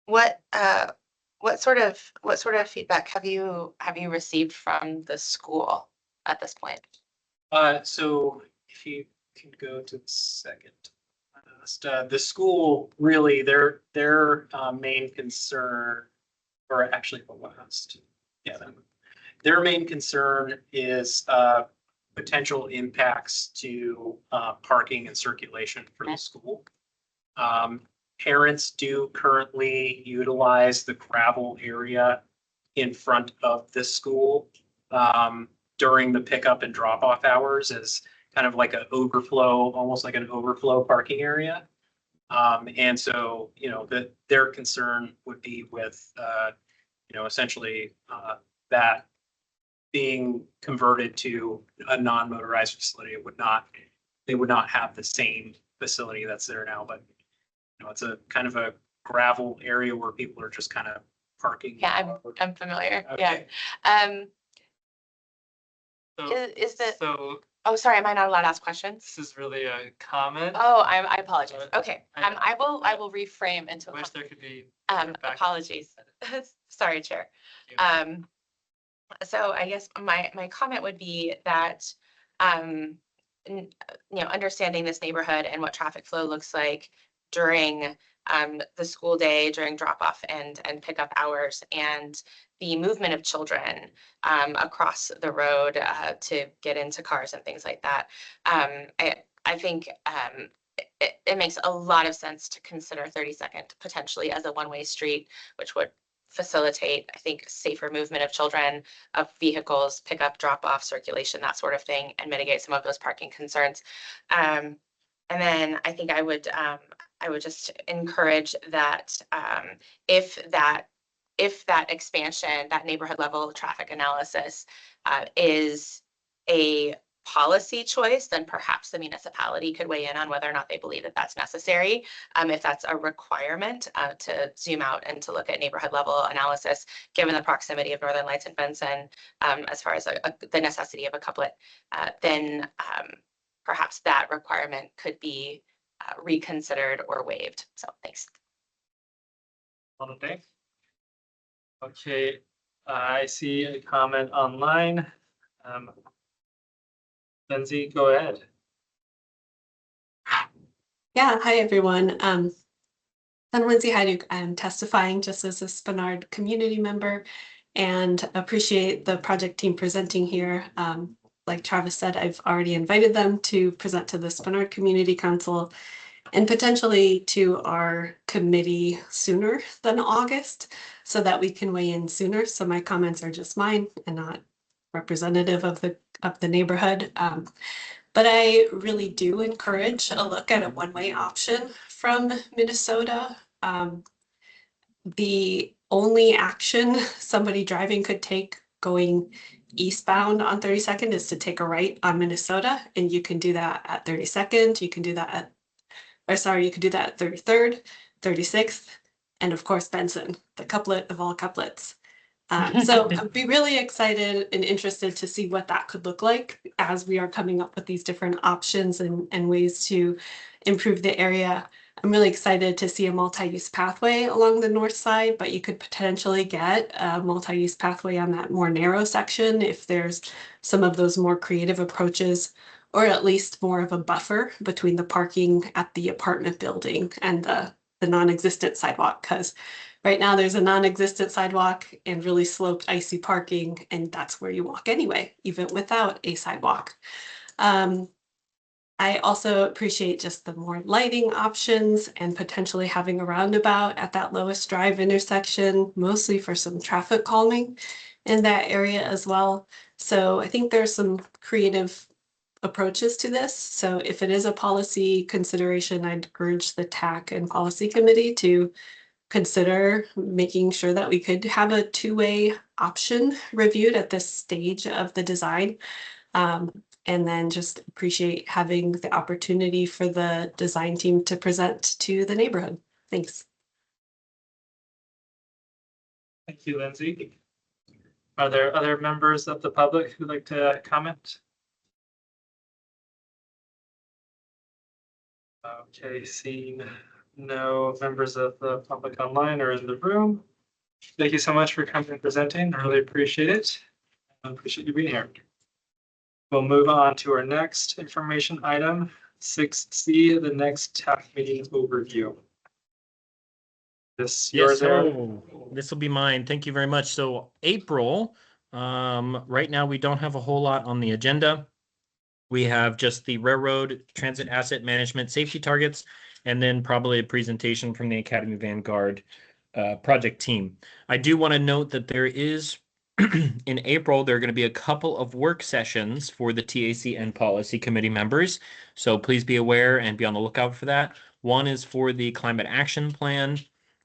What sort of feedback have you received from the school at this point? So if you can go to the second. The school really their main concern, or actually the last, yeah, their main concern is potential impacts to parking and circulation for the school. Parents do currently utilize the gravel area in front of this school during the pickup and drop off hours as kind of like an overflow, almost like an overflow parking area. And so, you know, their concern would be with, you know, essentially that being converted to a non-motorized facility. They would not have the same facility that's there now, but you know, it's a kind of a gravel area where people are just kind of parking. Yeah, I'm familiar. Okay. Yeah. So Oh, sorry, am I not allowed to ask questions? this is really a comment. Oh, I apologize. Okay, I I will reframe into I wish there could be. apologies. Sorry, Chair. So I guess my comment would be that, you know, understanding this neighborhood and what traffic flow looks like during the school day, during drop off and pickup hours, and the movement of children across the road to get into cars and things like that. I think it makes a lot of sense to consider 32nd potentially as a one-way street, which would facilitate, I think, safer movement of children, of vehicles, pickup, drop off, circulation, that sort of thing, and mitigate some of those parking concerns. And then I think I would just encourage that if that expansion, that neighborhood level traffic analysis is a policy choice, then perhaps the municipality could weigh in on whether or not they believe that that's necessary. If that's a requirement to zoom out and to look at neighborhood level analysis, given the proximity of Northern Lights and Benson, as far as the necessity of a couplet, then perhaps that requirement could be reconsidered or waived. So thanks. Okay, I see a comment online. Lindsay, go ahead. Yeah, hi everyone. I'm Lindsay Heiduk. I'm testifying just as a Spinard community member and appreciate the project team presenting here. Like Travis said, I've already invited them to present to the Spinard Community Council and potentially to our committee sooner than August so that we can weigh in sooner. So my comments are just mine and not representative of the neighborhood. But I really do encourage a look at a one-way option from Minnesota. The only action somebody driving could take going eastbound on 32nd is to take a right on Minnesota, and you can do that at 32nd. You can do that you could do that at 33rd, 36th, and of course Benson, the couplet of all couplets. So I'd be really excited and interested to see what that could look like as we are coming up with these different options and ways to improve the area. I'm really excited to see a multi-use pathway along the north side, but you could potentially get a multi-use pathway on that more narrow section if there's some of those more creative approaches, or at least more of a buffer between the parking at the apartment building and the non-existent sidewalk. Because right now there's a non-existent sidewalk and really sloped icy parking, and that's where you walk anyway, even without a sidewalk. I also appreciate just the more lighting options and potentially having a roundabout at that Lois Drive intersection, mostly for some traffic calming in that area as well. So I think there's some creative approaches to this. So if it is a policy consideration, I'd urge the TAC and Policy Committee to consider making sure that we could have a two-way option reviewed at this stage of the design. And then just appreciate having the opportunity for the design team to present to the neighborhood. Thanks. Thank you, Lindsay. Are there other members of the public who'd like to comment? Okay, seeing no members of the public online or in the room. Thank you so much for coming and presenting. I really appreciate it. I appreciate you being here. We'll move on to our next information item, 6C, the next TAC meeting overview. This yours, so this will be mine. Thank you very much. So April, right now we don't have a whole lot on the agenda. We have just the railroad transit asset management safety targets, and then probably a presentation from the Academy Vanguard project team. I do want to note that there is in April, there are going to be a couple of work sessions for the TAC and Policy Committee members. So please be aware and be on the lookout for that. One is for the Climate Action Plan.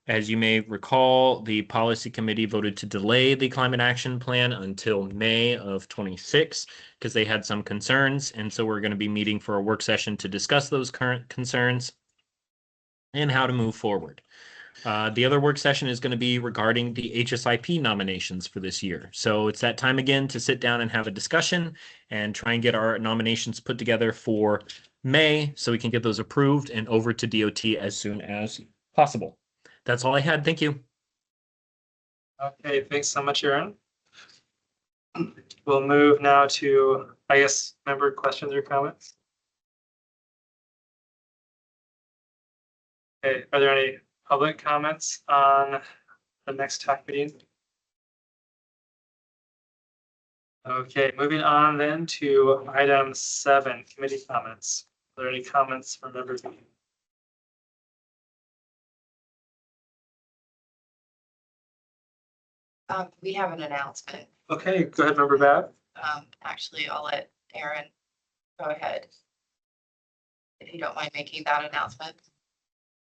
As you may recall, the Policy Committee voted to delay the Climate Action Plan until May of 26 because they had some concerns. And so we're going to be meeting for a work session to discuss those current concerns and how to move forward. The other work session is going to be regarding the HSIP nominations for this year. So it's that time again to sit down and have a discussion and try and get our nominations put together for May so we can get those approved and over to DOT as soon as possible. That's all I had. Thank you. Okay, thanks so much, Aaron. We'll move now to, I guess, member questions or comments. Okay, are there any public comments on the next TAC meeting? Okay, moving on then to item 7, committee comments. Are there any comments from members? We have an announcement. Okay, go ahead, member Babb. Actually, I'll let Aaron go ahead, if you don't mind making that announcement.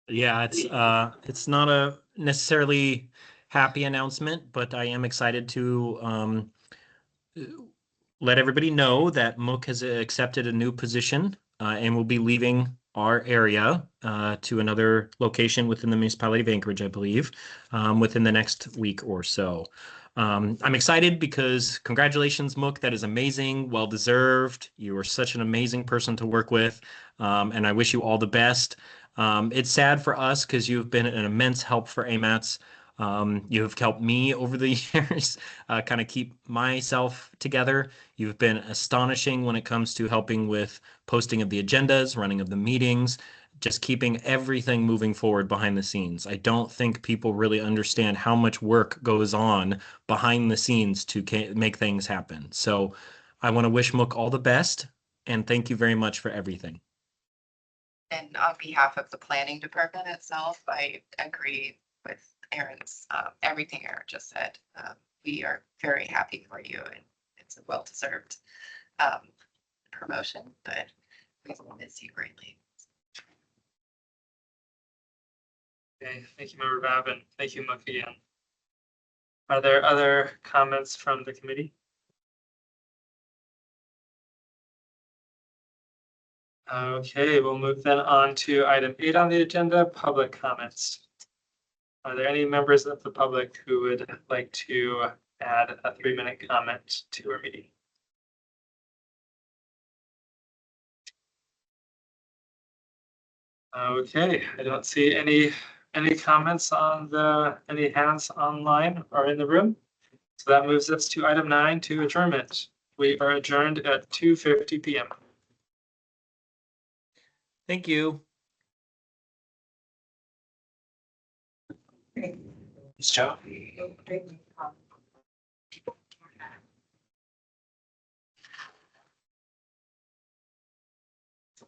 Yeah, it's not a necessarily happy announcement, but I am excited to let everybody know that MOOC has accepted a new position and will be leaving our area to another location within the municipality of Anchorage, I believe, within the next week or so. I'm excited because congratulations, MOOC. That is amazing. Well deserved. You are such an amazing person to work with. And I wish you all the best. It's sad for us because you've been an immense help for AMATS. You have helped me over the years kind of keep myself together. You've been astonishing when it comes to helping with posting of the agendas, running of the meetings, just keeping everything moving forward behind the scenes. I don't think people really understand how much work goes on behind the scenes to make things happen. So I want to wish MOOC all the best and thank you very much for everything. And on behalf of the planning department itself, I agree with Aaron's, everything Aaron just said. We are very happy for you, and it's a well-deserved promotion, but we will miss you greatly. Okay, thank you, member Babb, and thank you, MOOC, again. Are there other comments from the committee? Okay, we'll move then on to item 8 on the agenda, public comments. Are there any members of the public who would like to add a 3-minute comment to our meeting. Okay, I don't see any comments on any hands online or in the room. So that moves us to item 9, to adjournment. We are adjourned at 2:50 p.m. Thank you. Nice job.